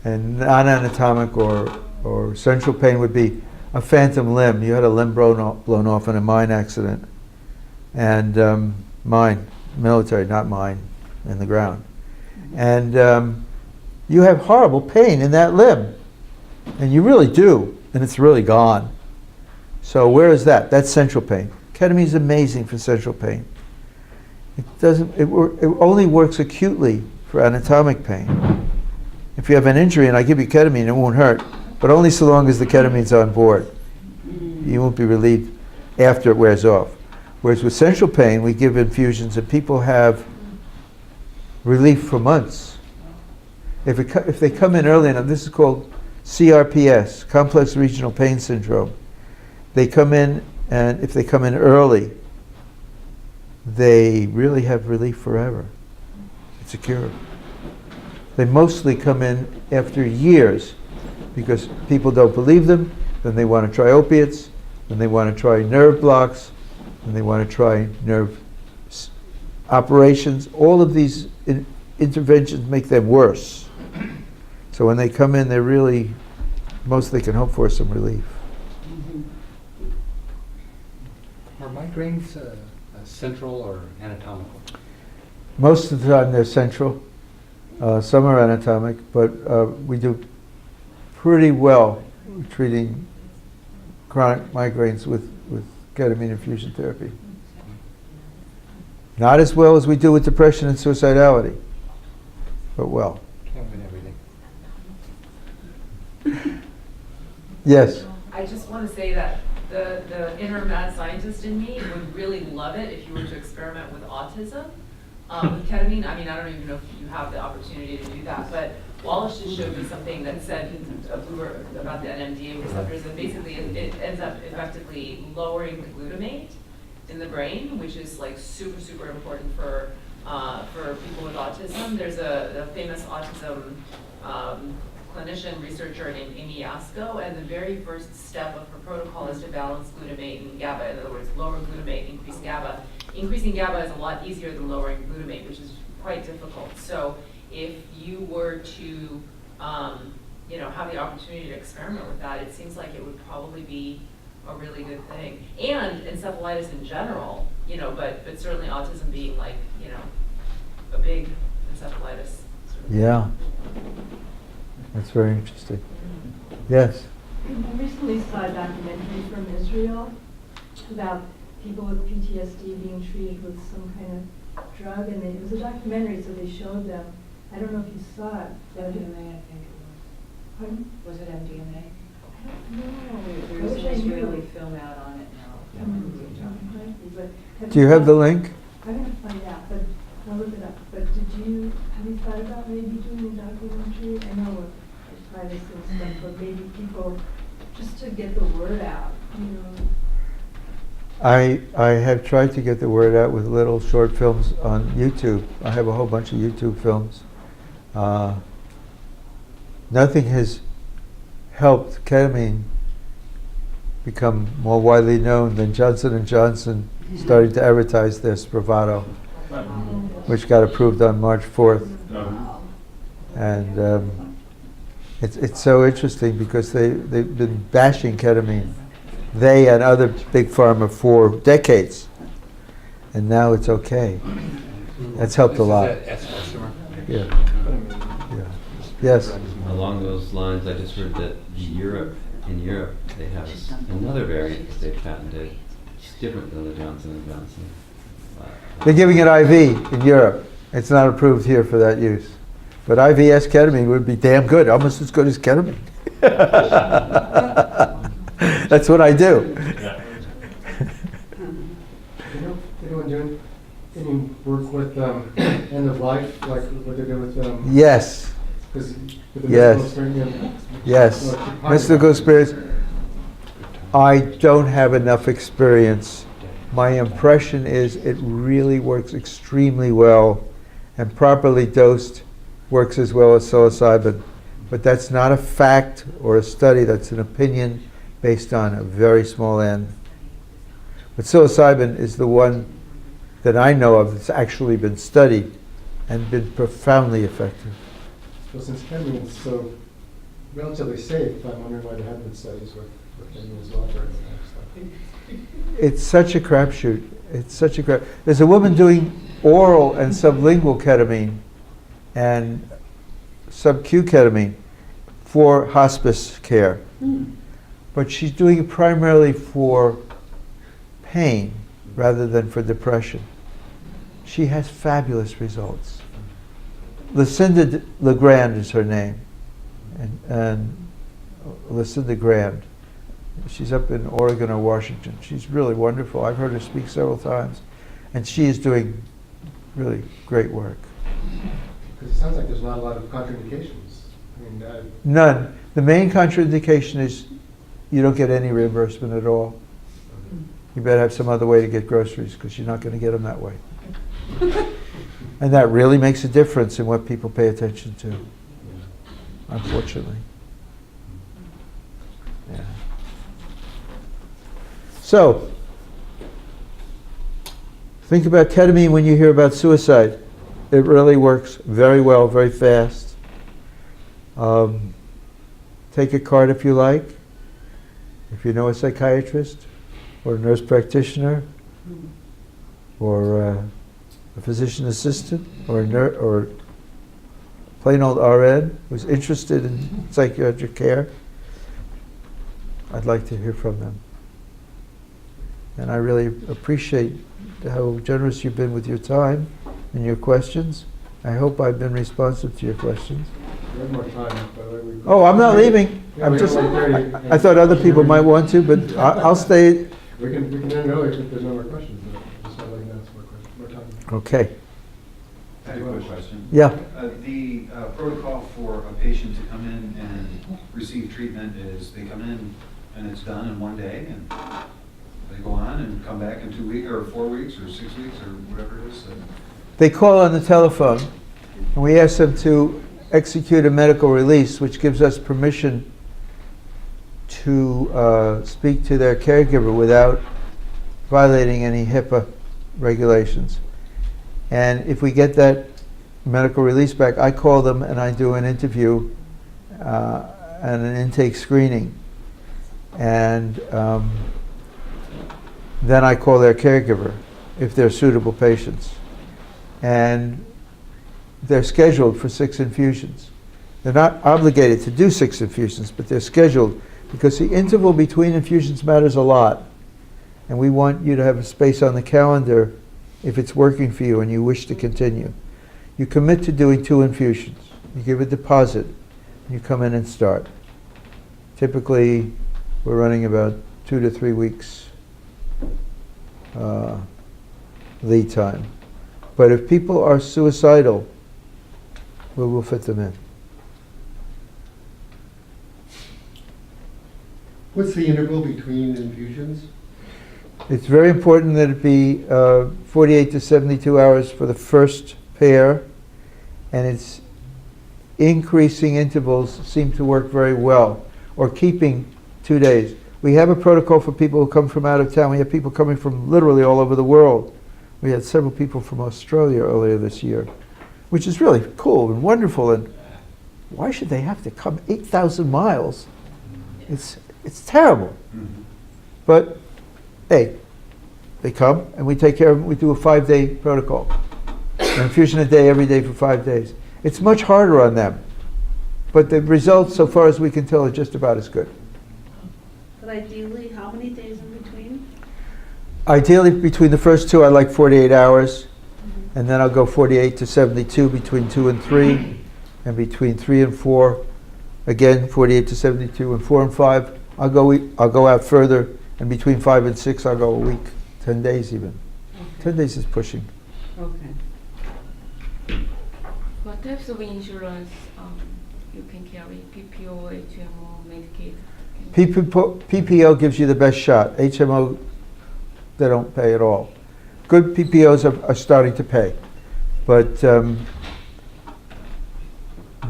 [SPEAKER 2] And non-anatomic or central pain would be a phantom limb. You had a limb blown off in a mine accident. And mine, military, not mine, in the ground. And you have horrible pain in that limb. And you really do. And it's really gone. So where is that? That's central pain. Ketamine is amazing for central pain. It only works acutely for anatomic pain. If you have an injury and I give you ketamine, it won't hurt, but only so long as the ketamine's on board. You won't be relieved after it wears off. Whereas with central pain, we give infusions and people have relief for months. If they come in early enough, this is called CRPS, Complex Regional Pain Syndrome. They come in, and if they come in early, they really have relief forever. It's a cure. They mostly come in after years because people don't believe them, then they want to try opiates, then they want to try nerve blocks, and they want to try nerve operations. All of these interventions make them worse. So when they come in, they're really, most they can hope for is some relief.
[SPEAKER 14] Are migraines central or anatomical?
[SPEAKER 2] Most of the time they're central. Some are anatomic, but we do pretty well treating chronic migraines with ketamine infusion therapy. Not as well as we do with depression and suicidality, but well.
[SPEAKER 14] Can't win everything.
[SPEAKER 2] Yes.
[SPEAKER 21] I just want to say that the inner mad scientist in me would really love it if you were to experiment with autism. With ketamine, I mean, I don't even know if you have the opportunity to do that, but Wallace just showed me something that said about the NMDA receptors, and basically it ends up effectively lowering the glutamate in the brain, which is like super, super important for people with autism. There's a famous autism clinician researcher named Amy Yasko, and the very first step of her protocol is to balance glutamate and GABA. In other words, lower glutamate, increase GABA. Increasing GABA is a lot easier than lowering glutamate, which is quite difficult. So if you were to have the opportunity to experiment with that, it seems like it would probably be a really good thing. And encephalitis in general, but certainly autism being like, a big encephalitis.
[SPEAKER 2] Yeah. That's very interesting. Yes?
[SPEAKER 5] I recently saw a documentary from Israel about people with PTSD being treated with some kind of drug, and it was a documentary, so they showed them. I don't know if you saw it.
[SPEAKER 15] MDMA, I think it was.
[SPEAKER 5] Pardon?
[SPEAKER 15] Was it MDMA?
[SPEAKER 5] I don't know.
[SPEAKER 15] There's
[SPEAKER 5] I wish I
[SPEAKER 15] an
[SPEAKER 5] knew.
[SPEAKER 15] Israeli film out on it now.
[SPEAKER 2] Do you have the link?
[SPEAKER 5] I'm going to find out, but I'll look it up. But have you thought about maybe doing a documentary? I know it's privacy and stuff, but maybe people, just to get the word out,
[SPEAKER 2] I have tried to get the word out with little short films on YouTube. I have a whole bunch of YouTube films. Nothing has helped ketamine become more widely known than Johnson & Johnson starting to advertise their Spravato, which got approved on March 4th. And it's so interesting because they've been bashing ketamine, they and other big pharma, for decades, and now it's okay. That's helped a lot. Yeah. Yes.
[SPEAKER 7] Along those lines, I just heard that in Europe they have another variant that they've patented. It's different than the Johnson & Johnson.
[SPEAKER 2] They're giving it IV in Europe. It's not approved here for that use. But IVS ketamine would be damn good, almost as good as ketamine. That's what I do.
[SPEAKER 1] Anyone doing any work with end of life, like what they do with
[SPEAKER 2] Yes.
[SPEAKER 1] with the
[SPEAKER 2] Yes.
[SPEAKER 1] mystical experience?
[SPEAKER 2] Yes. Mystical experience. I don't have enough experience. My impression is it really works extremely well, and properly dosed works as well as psilocybin. But that's not a fact or a study, that's an opinion based on a very small n. But psilocybin is the one that I know of that's actually been studied and been profoundly effective.
[SPEAKER 1] So since ketamine is so relatively safe, I'm wondering why there haven't been studies with ketamine as well for it.
[SPEAKER 2] It's such a crapshoot. It's such a crap. There's a woman doing oral and sublingual ketamine and sub-Q ketamine for hospice care. But she's doing it primarily for pain rather than for depression. She has fabulous results. Lucinda Legrand is her name, and Lucinda Grand. She's up in Oregon or Washington. She's really wonderful. I've heard her speak several times, and she is doing really great work.
[SPEAKER 1] Because it sounds like there's not a lot of contraindications. I mean,
[SPEAKER 2] None. The main contraindication is you don't get any reimbursement at all. You better have some other way to get groceries because you're not going to get them that way. And that really makes a difference in what people pay attention to, unfortunately. Yeah. So, think about ketamine when you hear about suicide. It really works very well, very fast. Take a card if you like. If you know a psychiatrist or a nurse practitioner or a physician assistant or or plain old RN who's interested in psychiatric care, I'd like to hear from them. And I really appreciate how generous you've been with your time and your questions. I hope I've been responsive to your questions.
[SPEAKER 1] We have more time, by the way.
[SPEAKER 2] Oh, I'm not leaving.
[SPEAKER 1] Yeah,
[SPEAKER 2] I'm
[SPEAKER 1] we
[SPEAKER 2] just,
[SPEAKER 1] have 1:30.
[SPEAKER 2] I thought other people might want to, but I'll stay.
[SPEAKER 1] We can end early if there's no more questions. Just not letting ask more questions, more time.
[SPEAKER 2] Okay.
[SPEAKER 19] I have a quick question.
[SPEAKER 2] Yeah.
[SPEAKER 19] The protocol for a patient to come in and receive treatment is they come in and it's done in one day, and they go on and come back in 2 weeks or 4 weeks or 6 weeks or whatever it is.
[SPEAKER 2] They call on the telephone, and we ask them to execute a medical release, which gives us permission to speak to their caregiver without violating any HIPAA regulations. And if we get that medical release back, I call them and I do an interview and an intake screening. And then I call their caregiver if they're suitable patients. And they're scheduled for 6 infusions. They're not obligated to do 6 infusions, but they're scheduled because the interval between infusions matters a lot. And we want you to have a space on the calendar if it's working for you and you wish to continue. You commit to doing 2 infusions. You give a deposit, and you come in and start. Typically, we're running about 2 to 3 weeks lead time. But if people are suicidal, we will fit them in.
[SPEAKER 6] What's the interval between infusions?
[SPEAKER 2] It's very important that it be 48 to 72 hours for the first pair, and its increasing intervals seem to work very well, or keeping 2 days. We have a protocol for people who come from out of town. We have people coming from literally all over the world. We had several people from Australia earlier this year, which is really cool and wonderful. And why should they have to come 8,000 miles? It's terrible.
[SPEAKER 19] Mm-hmm.
[SPEAKER 2] But hey, they come and we take care of them. We do a 5-day protocol. An infusion a day, every day for 5 days. It's much harder on them. But the results, so far as we can tell, are just about as good.
[SPEAKER 17] But ideally, how many days in between?
[SPEAKER 2] Ideally, between the first 2, I like 48 hours. And then I'll go 48 to 72 between 2 and 3. And between 3 and 4, again, 48 to 72. And 4 and 5, I'll go out further. And between 5 and 6, I'll go a week, 10 days even.
[SPEAKER 10] Okay.
[SPEAKER 2] 10 days is pushing.
[SPEAKER 10] Okay.
[SPEAKER 13] What types of insurance you can carry? PPO, HMO, Medicaid?
[SPEAKER 2] PPO gives you the best shot. HMO, they don't pay at all. Good PPOs are starting to pay. But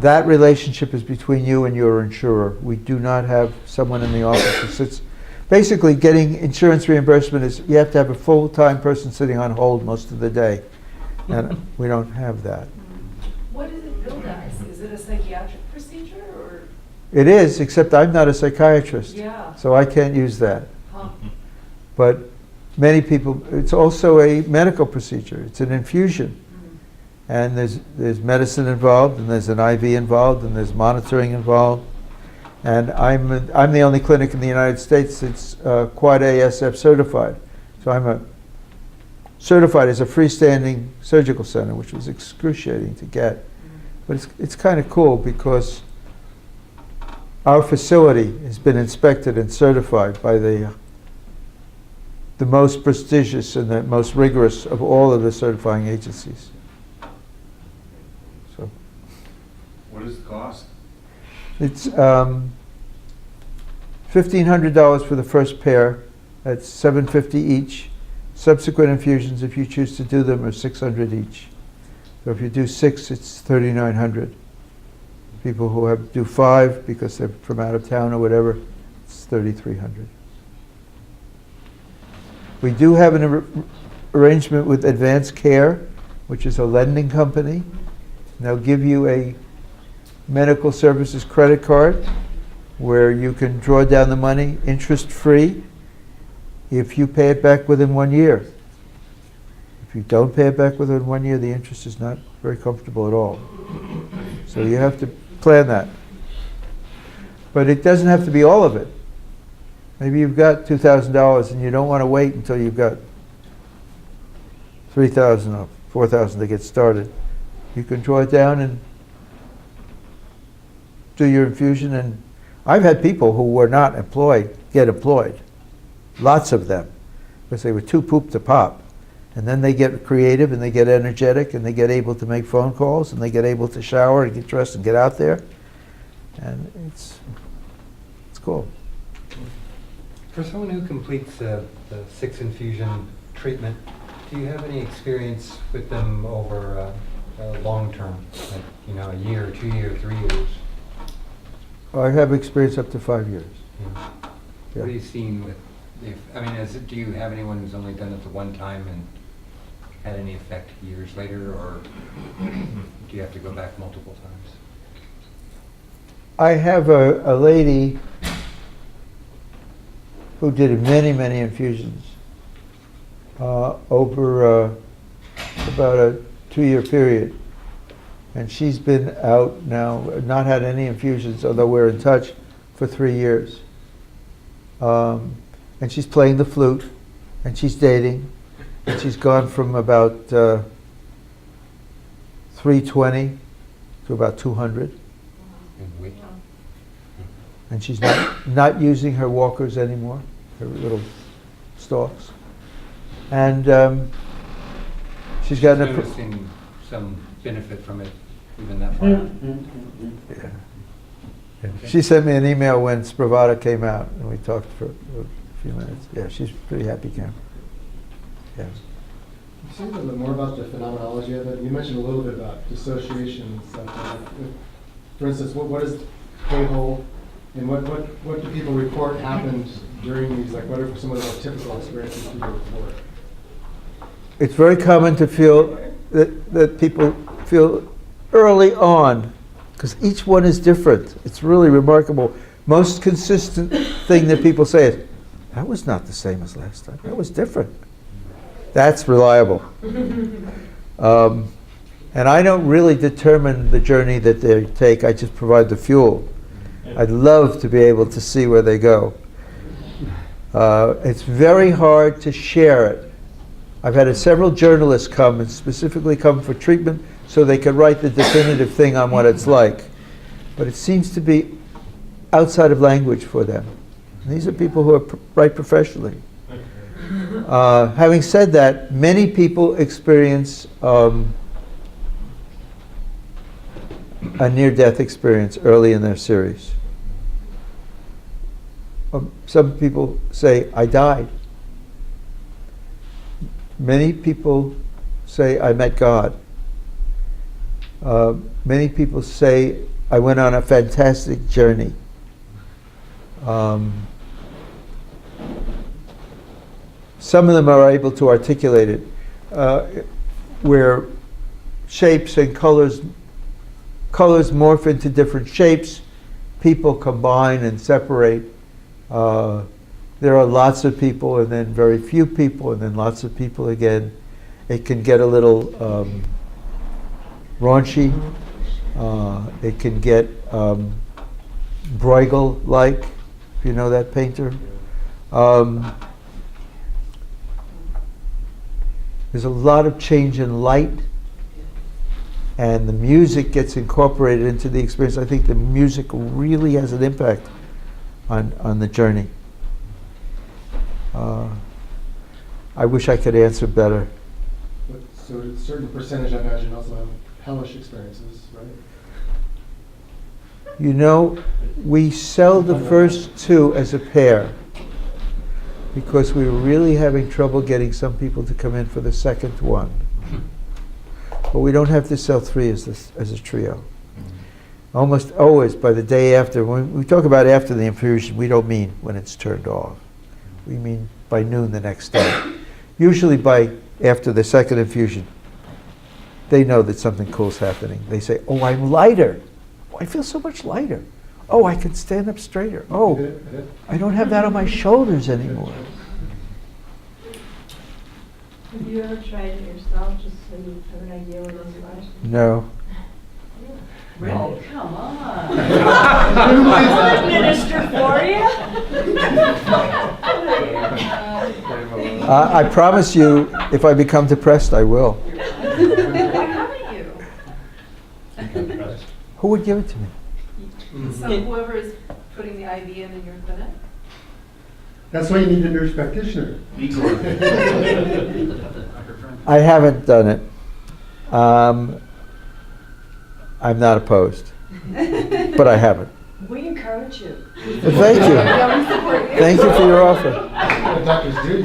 [SPEAKER 2] that relationship is between you and your insurer. We do not have someone in the office who sits. Basically, getting insurance reimbursement is you have to have a full-time person sitting on hold most of the day. And we don't have that.
[SPEAKER 21] What is it billed as? Is it a psychiatric procedure or?
[SPEAKER 2] It is, except I'm not a psychiatrist.
[SPEAKER 21] Yeah.
[SPEAKER 2] So I can't use that.
[SPEAKER 21] Huh.
[SPEAKER 2] But many people, it's also a medical procedure. It's an infusion. And there's medicine involved, and there's an IV involved, and there's monitoring involved. And I'm the only clinic in the United States that's Quad ASF certified. So I'm certified as a freestanding surgical center, which was excruciating to get. But it's kind of cool because our facility has been inspected and certified by the most prestigious and the most rigorous of all of the certifying agencies. So,
[SPEAKER 19] What is the cost?
[SPEAKER 2] it's $1,500 for the first pair. That's $750 each. Subsequent infusions, if you choose to do them, are $600 each. So if you do 6, it's $3,900. People who do 5 because they're from out of town or whatever, it's $3,300. We do have an arrangement with Advanced Care, which is a lending company. And they'll give you a medical services credit card where you can draw down the money interest-free if you pay it back within 1 year. If you don't pay it back within 1 year, the interest is not very comfortable at all. So you have to plan that. But it doesn't have to be all of it. Maybe you've got $2,000 and you don't want to wait until you've got $3,000 or $4,000 to get started. You can draw it down and do your infusion. And I've had people who were not employed get employed. Lots of them. Because they were too poop to pop. And then they get creative and they get energetic and they get able to make phone calls and they get able to shower and get dressed and get out there. And it's cool.
[SPEAKER 14] For someone who completes the 6 infusion treatment, do you have any experience with them over long term, like a year, 2 years, 3 years?
[SPEAKER 2] I have experience up to 5 years.
[SPEAKER 14] Yeah. What are you seeing with? Do you have anyone who's only done it the one time and had any effect years later, or do you have to go back multiple times?
[SPEAKER 2] I have a lady who did many infusions over about a 2-year period. And she's been out now, not had any infusions, although we're in touch, for 3 years. And she's playing the flute, and she's dating, and she's gone from about 320 to about 200. And she's not using her walkers anymore, her little stalks. And she's gotten
[SPEAKER 14] noticing some benefit from it, even that far.
[SPEAKER 2] Yeah. She sent me an email when Spravato came out, and we talked for a few minutes. Yeah, she's pretty happy, Cam. Yeah.
[SPEAKER 1] Can you say a little bit more about the phenomenology of it? You mentioned a little bit about dissociation and stuff. For instance, what is K-hole, and what do people report happened during these? Like, what are some of the more typical experiences people report?
[SPEAKER 2] It's very common to feel that people feel early on, because each one is different. It's really remarkable. Most consistent thing that people say is, that was not the same as last time. That was different. That's reliable. And I don't really determine the journey that they take. I just provide the fuel. I'd love to be able to see where they go. It's very hard to share it. I've had several journalists come and specifically come for treatment so they could write the definitive thing on what it's like. But it seems to be outside of language for them. And these are people who write professionally. Having said that, many people experience a near-death experience early in their series. Some people say, I died. Many people say, I met God. Many people say, I went on a fantastic journey. Some of them are able to articulate it, where shapes and colors morph into different shapes, people combine and separate. There are lots of people and then very few people and then lots of people again. It can get a little raunchy. It can get Bruegel-like, if you know that painter. There's a lot of change in light, and the music gets incorporated into the experience. I think the music really has an impact on the journey. I wish I could answer better.
[SPEAKER 1] So a certain percentage, I imagine, also have hellish experiences, right?
[SPEAKER 2] You know, we sell the first two as a pair because we were really having trouble getting some people to come in for the second one. But we don't have to sell 3 as a trio. Almost always by the day after, when we talk about after the infusion, we don't mean when it's turned off. We mean by noon the next day. Usually by after the second infusion, they know that something cool's happening. They say, oh, I'm lighter. Oh, I feel so much lighter. Oh, I can stand up straighter. Oh, I don't have that on my shoulders anymore.
[SPEAKER 5] Have you ever tried it yourself, just so you have an idea what it's like?
[SPEAKER 2] No.
[SPEAKER 15] Oh, come on. Will it minister for you?
[SPEAKER 2] I promise you, if I become depressed, I will.
[SPEAKER 21] Why haven't you?
[SPEAKER 2] Who would give it to me?
[SPEAKER 21] So whoever is putting the IV in your clinic?
[SPEAKER 6] That's why you need a nurse practitioner.
[SPEAKER 2] I haven't done it. I'm not opposed, but I haven't.
[SPEAKER 15] We encourage you.
[SPEAKER 2] Thank you.
[SPEAKER 15] Yeah, we support you.
[SPEAKER 2] Thank you for your offer.
[SPEAKER 1] Doctors do.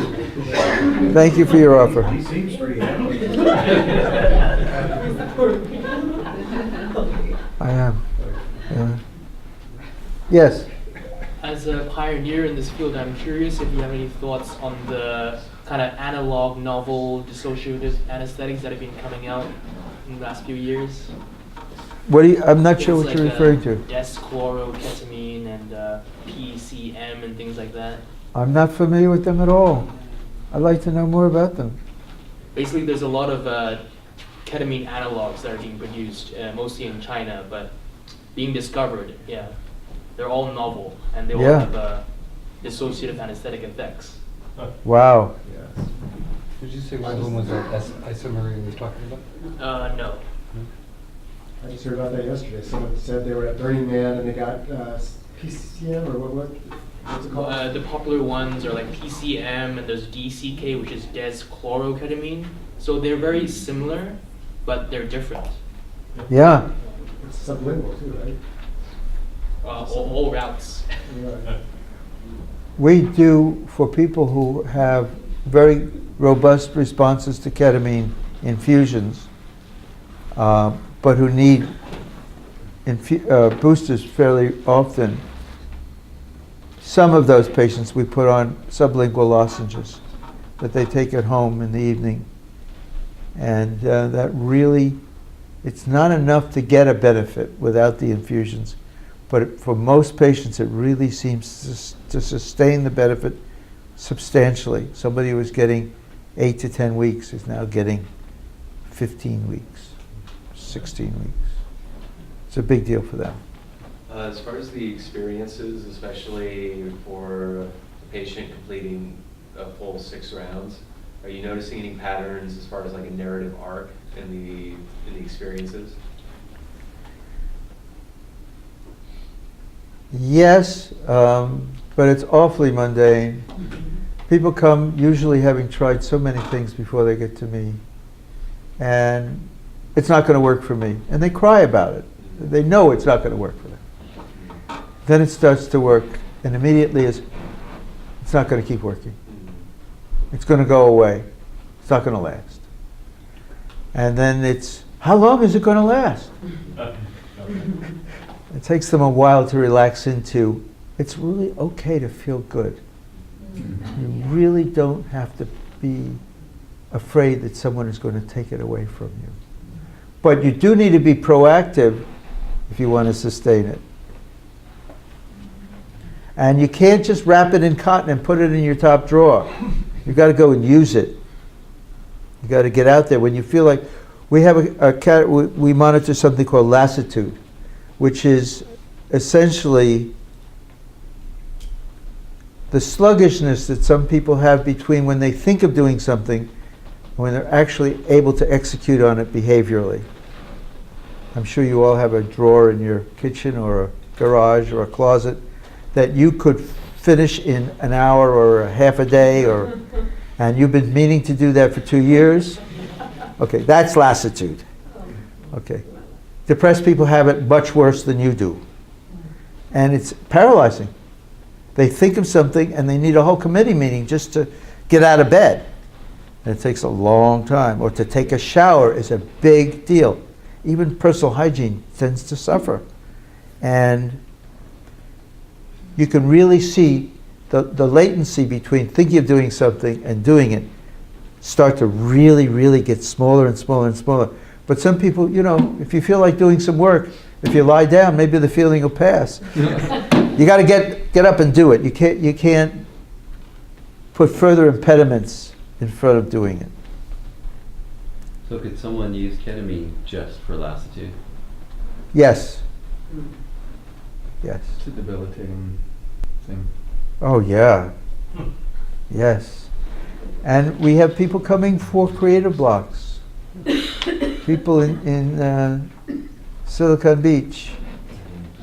[SPEAKER 2] Thank you for your offer.
[SPEAKER 18] He seems pretty happy.
[SPEAKER 2] I am. Yeah. Yes.
[SPEAKER 20] As a pioneer in this field, I'm curious if you have any thoughts on the kind of analog novel dissociative anesthetics that have been coming out in the last few years.
[SPEAKER 2] What do you, I'm not sure
[SPEAKER 20] Things
[SPEAKER 2] what you're
[SPEAKER 20] like,
[SPEAKER 2] referring to.
[SPEAKER 20] Ketamine and PCM and things like that.
[SPEAKER 2] I'm not familiar with them at all. I'd like to know more about them.
[SPEAKER 20] Basically, there's a lot of ketamine analogs that are being produced, mostly in China, but being discovered, yeah. They're all novel, and they all
[SPEAKER 2] Yeah.
[SPEAKER 20] have dissociative anesthetic effects.
[SPEAKER 2] Wow.
[SPEAKER 14] Did you say one of them was that isomer you was talking about?
[SPEAKER 20] No.
[SPEAKER 1] I just heard about that yesterday. Someone said they were at Burning Man and they got PCM or what's it called?
[SPEAKER 20] The popular ones are like PCM, and there's DCK, which is deschloroketamine. So they're very similar, but they're different.
[SPEAKER 2] Yeah.
[SPEAKER 1] It's sublingual too, right?
[SPEAKER 20] All routes.
[SPEAKER 2] We do, for people who have very robust responses to ketamine infusions, but who need boosters fairly often, some of those patients we put on sublingual lozenges that they take at home in the evening. And that really, it's not enough to get a benefit without the infusions. But for most patients, it really seems to sustain the benefit substantially. Somebody who was getting 8 to 10 weeks is now getting 15 weeks, 16 weeks. It's a big deal for them.
[SPEAKER 16] As far as the experiences, especially for a patient completing a full 6 rounds, are you noticing any patterns as far as like a narrative arc in the experiences?
[SPEAKER 2] Yes, but it's awfully mundane. People come usually having tried so many things before they get to me, and it's not going to work for me. And they cry about it. They know it's not going to work for them. Then it starts to work, and immediately it's not going to keep working. It's going to go away. It's not going to last. And then it's, how long is it going to last? It takes them a while to relax into, it's really okay to feel good. You really don't have to be afraid that someone is going to take it away from you. But you do need to be proactive if you want to sustain it. And you can't just wrap it in cotton and put it in your top drawer. You've got to go and use it. You've got to get out there. When you feel like, we have we monitor something called Lassitude, which is essentially the sluggishness that some people have between when they think of doing something and when they're actually able to execute on it behaviorally. I'm sure you all have a drawer in your kitchen or a garage or a closet that you could finish in an hour or a half a day, and you've been meaning to do that for 2 years. Okay, that's lassitude. Okay. Depressed people have it much worse than you do. And it's paralyzing. They think of something and they need a whole committee meeting just to get out of bed. And it takes a long time. Or to take a shower is a big deal. Even personal hygiene tends to suffer. And you can really see the latency between thinking of doing something and doing it start to really, really get smaller and smaller and smaller. But some people, you know, if you feel like doing some work, if you lie down, maybe the feeling will pass. You got to get up and do it. You can't put further impediments in front of doing it.
[SPEAKER 7] So could someone use ketamine just for lassitude?
[SPEAKER 2] Yes. Yes.
[SPEAKER 11] It's a debilitating thing.
[SPEAKER 2] Oh, yeah. Yes. And we have people coming for creative blocks. People in Silicon Beach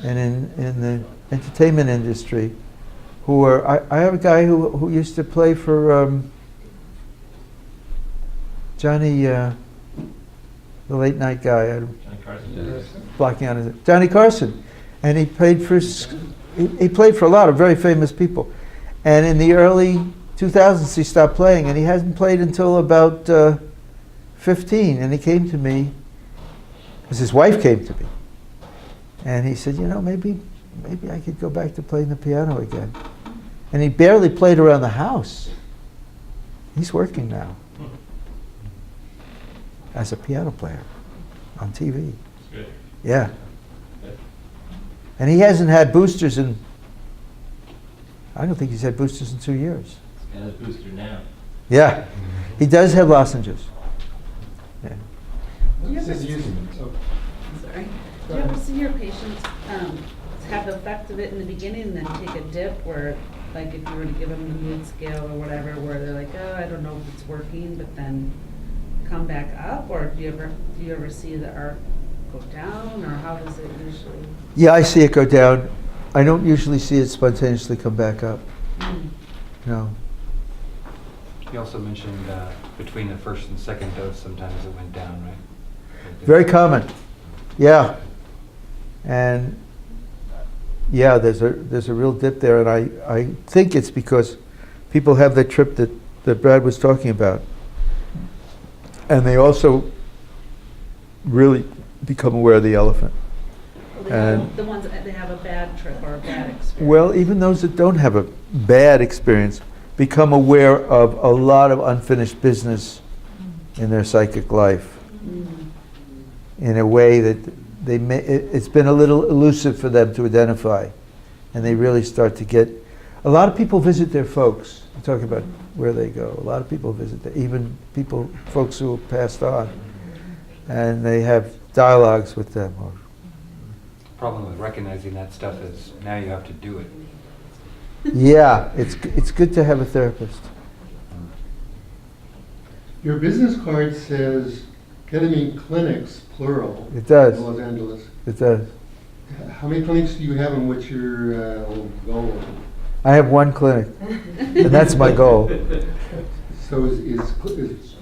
[SPEAKER 2] and in the entertainment industry who are, I have a guy who used to play for Johnny, the late night guy.
[SPEAKER 9] Johnny Carson.
[SPEAKER 2] Blocking on his Johnny Carson. And he played for a lot of very famous people. And in the early 2000s he stopped playing, and he hasn't played until about 15. And he came to me, because his wife came to me, and he said, you know, maybe I could go back to playing the piano again. And he barely played around the house. He's working now as a piano player on TV.
[SPEAKER 9] Good.
[SPEAKER 2] Yeah. And he hasn't had boosters in, I don't think he's had boosters in 2 years.
[SPEAKER 9] And his booster now.
[SPEAKER 2] Yeah. He does have lozenges. Yeah.
[SPEAKER 22] Do you ever
[SPEAKER 1] This is using it.
[SPEAKER 22] Sorry. Do you ever see your patients have the effect of it in the beginning and then take a dip where, like if you were to give them the mood scale or whatever, where they're like, oh, I don't know if it's working, but then come back up? Or do you ever see the arc go down, or how does it usually?
[SPEAKER 2] Yeah, I see it go down. I don't usually see it spontaneously come back up. No.
[SPEAKER 14] You also mentioned between the first and second dose, sometimes it went down, right?
[SPEAKER 2] Very common. Yeah. And yeah, there's a real dip there, and I think it's because people have that trip that Brad was talking about. And they also really become aware of the elephant.
[SPEAKER 22] Well, the ones that they have a bad trip or a bad experience.
[SPEAKER 2] Well, even those that don't have a bad experience become aware of a lot of unfinished business in their psychic life in a way that it's been a little elusive for them to identify. And they really start to get, a lot of people visit their folks. I'm talking about where they go. A lot of people visit, even folks who have passed on. And they have dialogues with them.
[SPEAKER 14] Problem with recognizing that stuff is now you have to do it.
[SPEAKER 2] Yeah, it's good to have a therapist.
[SPEAKER 6] Your business card says ketamine clinics, plural.
[SPEAKER 2] It does.
[SPEAKER 6] In Los Angeles.
[SPEAKER 2] It does.
[SPEAKER 6] How many clinics do you have, and what's your goal?
[SPEAKER 2] I have one clinic, and that's my goal.
[SPEAKER 6] So is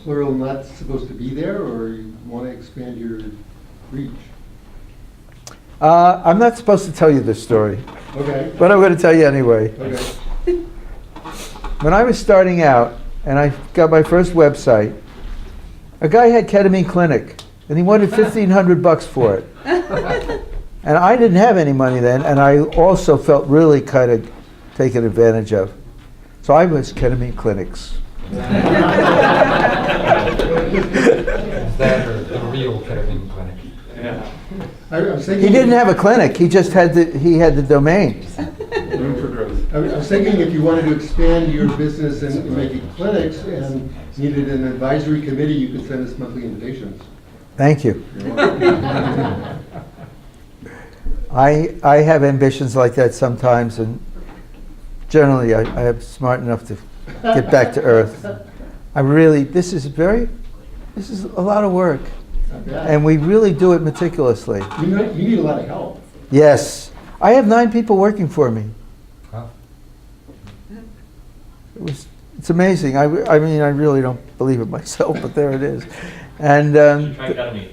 [SPEAKER 6] plural not supposed to be there, or you want to expand your reach?
[SPEAKER 2] I'm not supposed to tell you this story.
[SPEAKER 6] Okay.
[SPEAKER 2] But I'm going to tell you anyway.
[SPEAKER 6] Okay.
[SPEAKER 2] When I was starting out, and I got my first website, a guy had ketamine clinic, and he wanted $1,500 for it. And I didn't have any money then, and I also felt really kind of taken advantage of. So I was ketamine clinics.
[SPEAKER 14] That or the real ketamine clinic?
[SPEAKER 6] Yeah.
[SPEAKER 2] He didn't have a clinic. He just had the domain.
[SPEAKER 6] Room for growth. I was thinking if you wanted to expand your business and make it clinics and needed an advisory committee, you could send us monthly invitations.
[SPEAKER 2] Thank you. I have ambitions like that sometimes, and generally I am smart enough to get back to earth. This is a lot of work. And we really do it meticulously.
[SPEAKER 6] You need a lot of help.
[SPEAKER 2] Yes. I have 9 people working for me.
[SPEAKER 14] Wow.
[SPEAKER 2] It's amazing. I mean, I really don't believe it myself, but there it is. And
[SPEAKER 9] Try ketamine.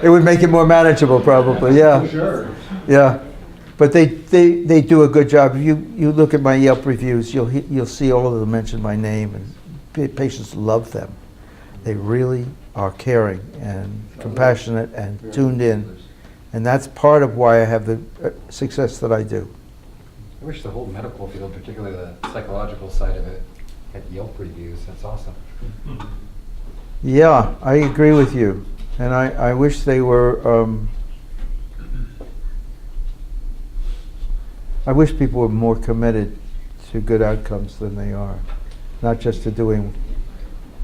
[SPEAKER 2] it would make it more manageable, probably. Yeah.
[SPEAKER 6] Sure.
[SPEAKER 2] Yeah. But they do a good job. If you look at my Yelp reviews, you'll see all of them mention my name, and patients love them. They really are caring and compassionate and tuned in. And that's part of why I have the success that I do.
[SPEAKER 14] I wish the whole medical field, particularly the psychological side of it, had Yelp reviews. That's awesome.
[SPEAKER 2] Yeah, I agree with you. And I wish they were, I wish people were more committed to good outcomes than they are. Not just to doing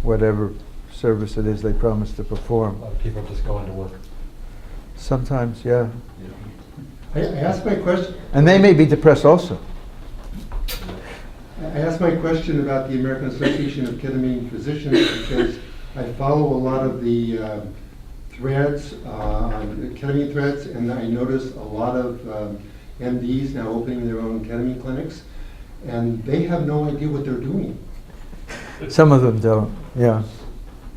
[SPEAKER 2] whatever service it is they promise to perform.
[SPEAKER 14] A lot of people just go into work.
[SPEAKER 2] Sometimes, yeah.
[SPEAKER 6] I asked my question.
[SPEAKER 2] And they may be depressed also.
[SPEAKER 6] I asked my question about the American Association of Ketamine Physicians because I follow a lot of the threads, ketamine threads, and I notice a lot of MDs now opening their own ketamine clinics, and they have no idea what they're doing.
[SPEAKER 2] Some of them don't, yeah.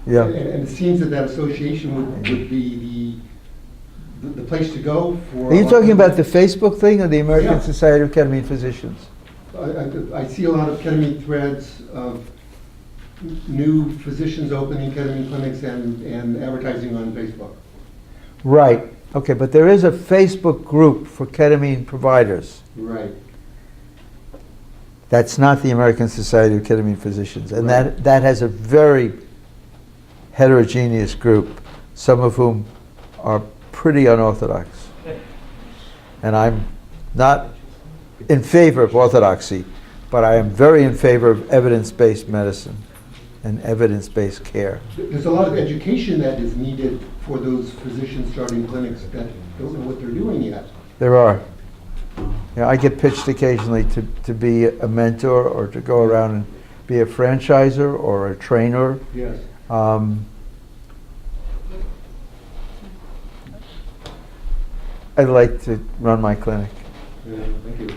[SPEAKER 2] Yeah.
[SPEAKER 6] And it seems that that association would be the place to go for.
[SPEAKER 2] Are you talking about the Facebook thing or the American
[SPEAKER 6] Yeah.
[SPEAKER 2] Society of Ketamine Physicians?
[SPEAKER 6] I see a lot of ketamine threads of new physicians opening ketamine clinics and advertising on Facebook.
[SPEAKER 2] Right. Okay, but there is a Facebook group for ketamine providers.
[SPEAKER 6] Right.
[SPEAKER 2] That's not the American Society of Ketamine Physicians. And that has a very heterogeneous group, some of whom are pretty unorthodox. And I'm not in favor of orthodoxy, but I am very in favor of evidence-based medicine and evidence-based care.
[SPEAKER 6] There's a lot of education that is needed for those physicians starting clinics that don't know what they're doing yet.
[SPEAKER 2] There are. Yeah, I get pitched occasionally to be a mentor or to go around and be a franchisor or a trainer.
[SPEAKER 6] Yes.
[SPEAKER 2] I'd like to run my clinic.
[SPEAKER 6] Yeah, thank you.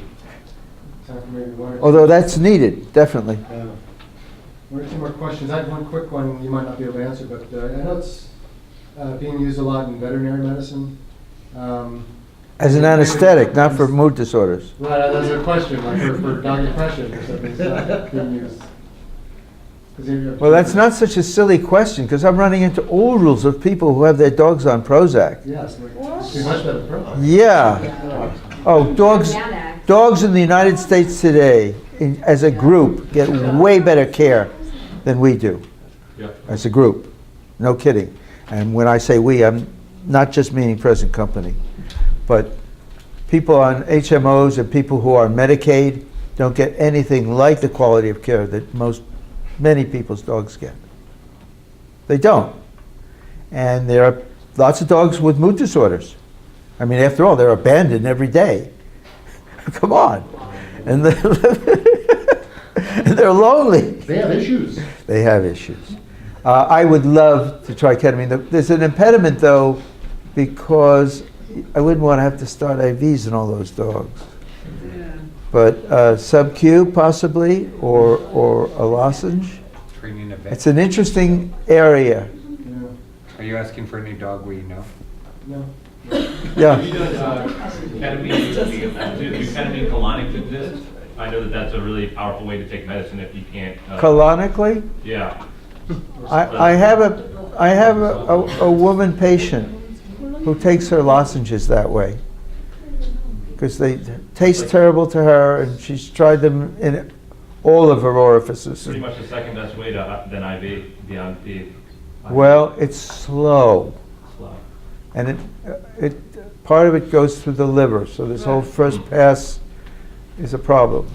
[SPEAKER 1] Time for maybe one or two.
[SPEAKER 2] Although that's needed, definitely.
[SPEAKER 1] One or two more questions. I have one quick one you might not be able to answer, but I know it's being used a lot in veterinary medicine.
[SPEAKER 2] As an anesthetic, not for mood disorders.
[SPEAKER 1] Right, that's a question, like for dog depression or something, it's not being used.
[SPEAKER 2] Well, that's not such a silly question, because I'm running into oodles of people who have their dogs on Prozac.
[SPEAKER 1] Yes, like, too much better product.
[SPEAKER 2] Yeah. Oh, dogs in the United States today, as a group, get way better care than we do. As a group. No kidding. And when I say we, I'm not just meaning present company. But people on HMOs and people who are on Medicaid don't get anything like the quality of care that many people's dogs get. They don't. And there are lots of dogs with mood disorders. I mean, after all, they're abandoned every day. Come on. And they're lonely.
[SPEAKER 6] They have issues.
[SPEAKER 2] They have issues. I would love to try ketamine. There's an impediment, though, because I wouldn't want to have to start IVs in all those dogs. But sub-Q possibly, or a lozenge.
[SPEAKER 14] Training a vet.
[SPEAKER 2] It's an interesting area.
[SPEAKER 14] Are you asking for any dog we know?
[SPEAKER 1] No.
[SPEAKER 2] Yeah.
[SPEAKER 9] Ketamine colonic exist? I know that's a really powerful way to take medicine if you can't.
[SPEAKER 2] Colonically?
[SPEAKER 9] Yeah.
[SPEAKER 2] I have a woman patient who takes her lozenges that way because they taste terrible to her, and she's tried them in all of her orifices.
[SPEAKER 9] Pretty much the second best way than IV, beyond the.
[SPEAKER 2] Well, it's slow. And part of it goes through the liver, so this whole first pass is a problem.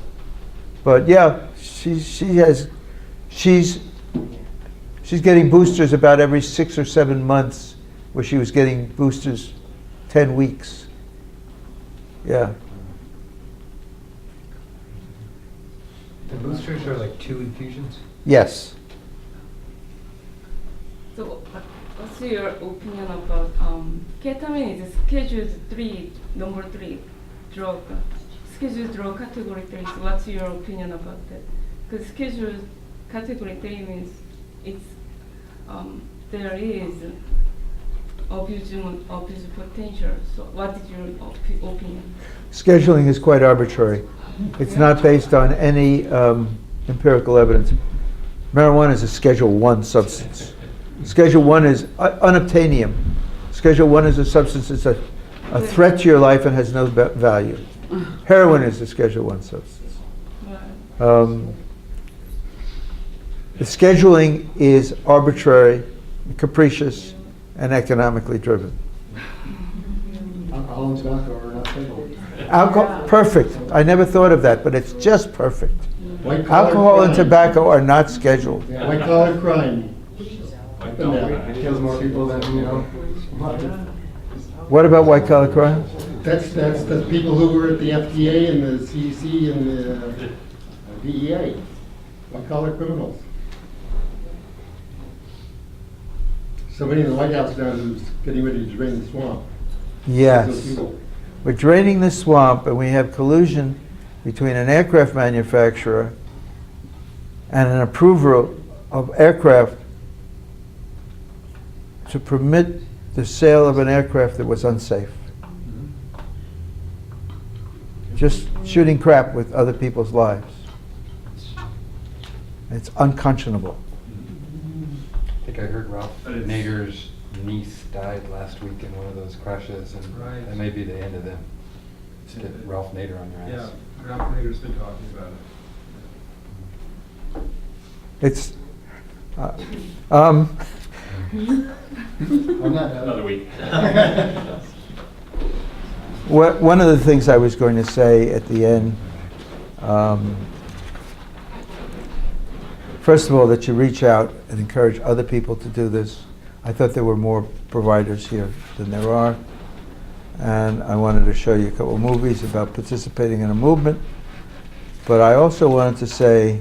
[SPEAKER 2] But yeah, she's getting boosters about every 6 or 7 months, where she was getting boosters 10 weeks. Yeah.
[SPEAKER 14] The boosters are like 2 infusions?
[SPEAKER 2] Yes.
[SPEAKER 13] So, what's your opinion about ketamine is Schedule 3, number 3 drug, Schedule drug category 3. So, what's your opinion about that? Because Schedule category 3 means it's there is abuse potential. So, what is your opinion?
[SPEAKER 2] Scheduling is quite arbitrary. It's not based on any empirical evidence. Marijuana is a Schedule 1 substance. Schedule 1 is unobtainium. Schedule 1 is a substance that's a threat to your life and has no value. Heroin is a Schedule 1 substance. The scheduling is arbitrary, capricious, and economically driven.
[SPEAKER 1] Alcohol and tobacco are not scheduled.
[SPEAKER 2] Alcohol, perfect. I never thought of that, but it's just perfect.
[SPEAKER 6] White-collar
[SPEAKER 2] Alcohol and
[SPEAKER 6] crime.
[SPEAKER 2] tobacco are not scheduled.
[SPEAKER 6] Yeah, white-collar crime.
[SPEAKER 1] Kills more people than,
[SPEAKER 2] What about white collar crime?
[SPEAKER 6] That's the people who were at the FDA and the CDC and the DEA, white-collar criminals. Somebody in the White House now who's getting ready to drain the swamp. Those
[SPEAKER 2] Yes.
[SPEAKER 6] people.
[SPEAKER 2] We're draining the swamp, and we have collusion between an aircraft manufacturer and an approver of aircraft to permit the sale of an aircraft that was unsafe. Just shooting crap with other people's lives. It's unconscionable.
[SPEAKER 14] I think I heard Ralph
[SPEAKER 19] But it's-
[SPEAKER 14] Nader's niece died last week in one of those crashes, and
[SPEAKER 18] Right.
[SPEAKER 14] that may be the end of them. To get Ralph Nader on your ass.
[SPEAKER 18] Yeah, Ralph Nader's been talking about it.
[SPEAKER 2] It's,
[SPEAKER 6] I'm not.
[SPEAKER 9] Another week.
[SPEAKER 2] one of the things I was going to say at the end, first of all, that you reach out and encourage other people to do this. I thought there were more providers here than there are. And I wanted to show you a couple of movies about participating in a movement. But I also wanted to say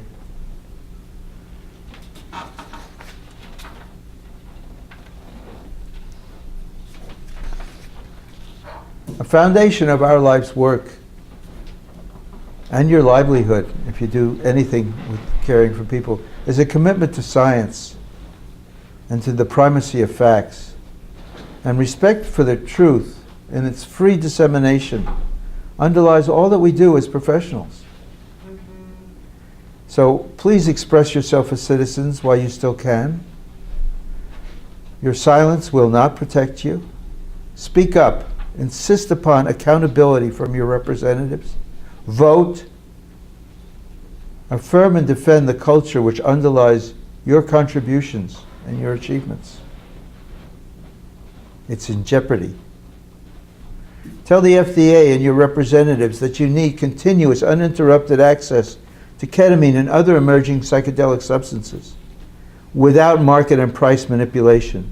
[SPEAKER 2] a foundation of our life's work and your livelihood, if you do anything with caring for people, is a commitment to science and to the primacy of facts and respect for the truth and its free dissemination underlies all that we do as professionals. So please express yourself as citizens while you still can. Your silence will not protect you. Speak up. Insist upon accountability from your representatives. Vote. Affirm and defend the culture which underlies your contributions and your achievements. It's in jeopardy. Tell the FDA and your representatives that you need continuous, uninterrupted access to ketamine and other emerging psychedelic substances without market and price manipulation.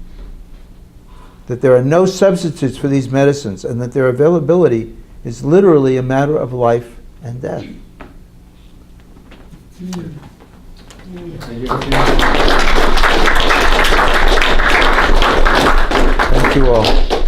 [SPEAKER 2] That there are no substitutes for these medicines and that their availability is literally a matter of life and death. Thank you all.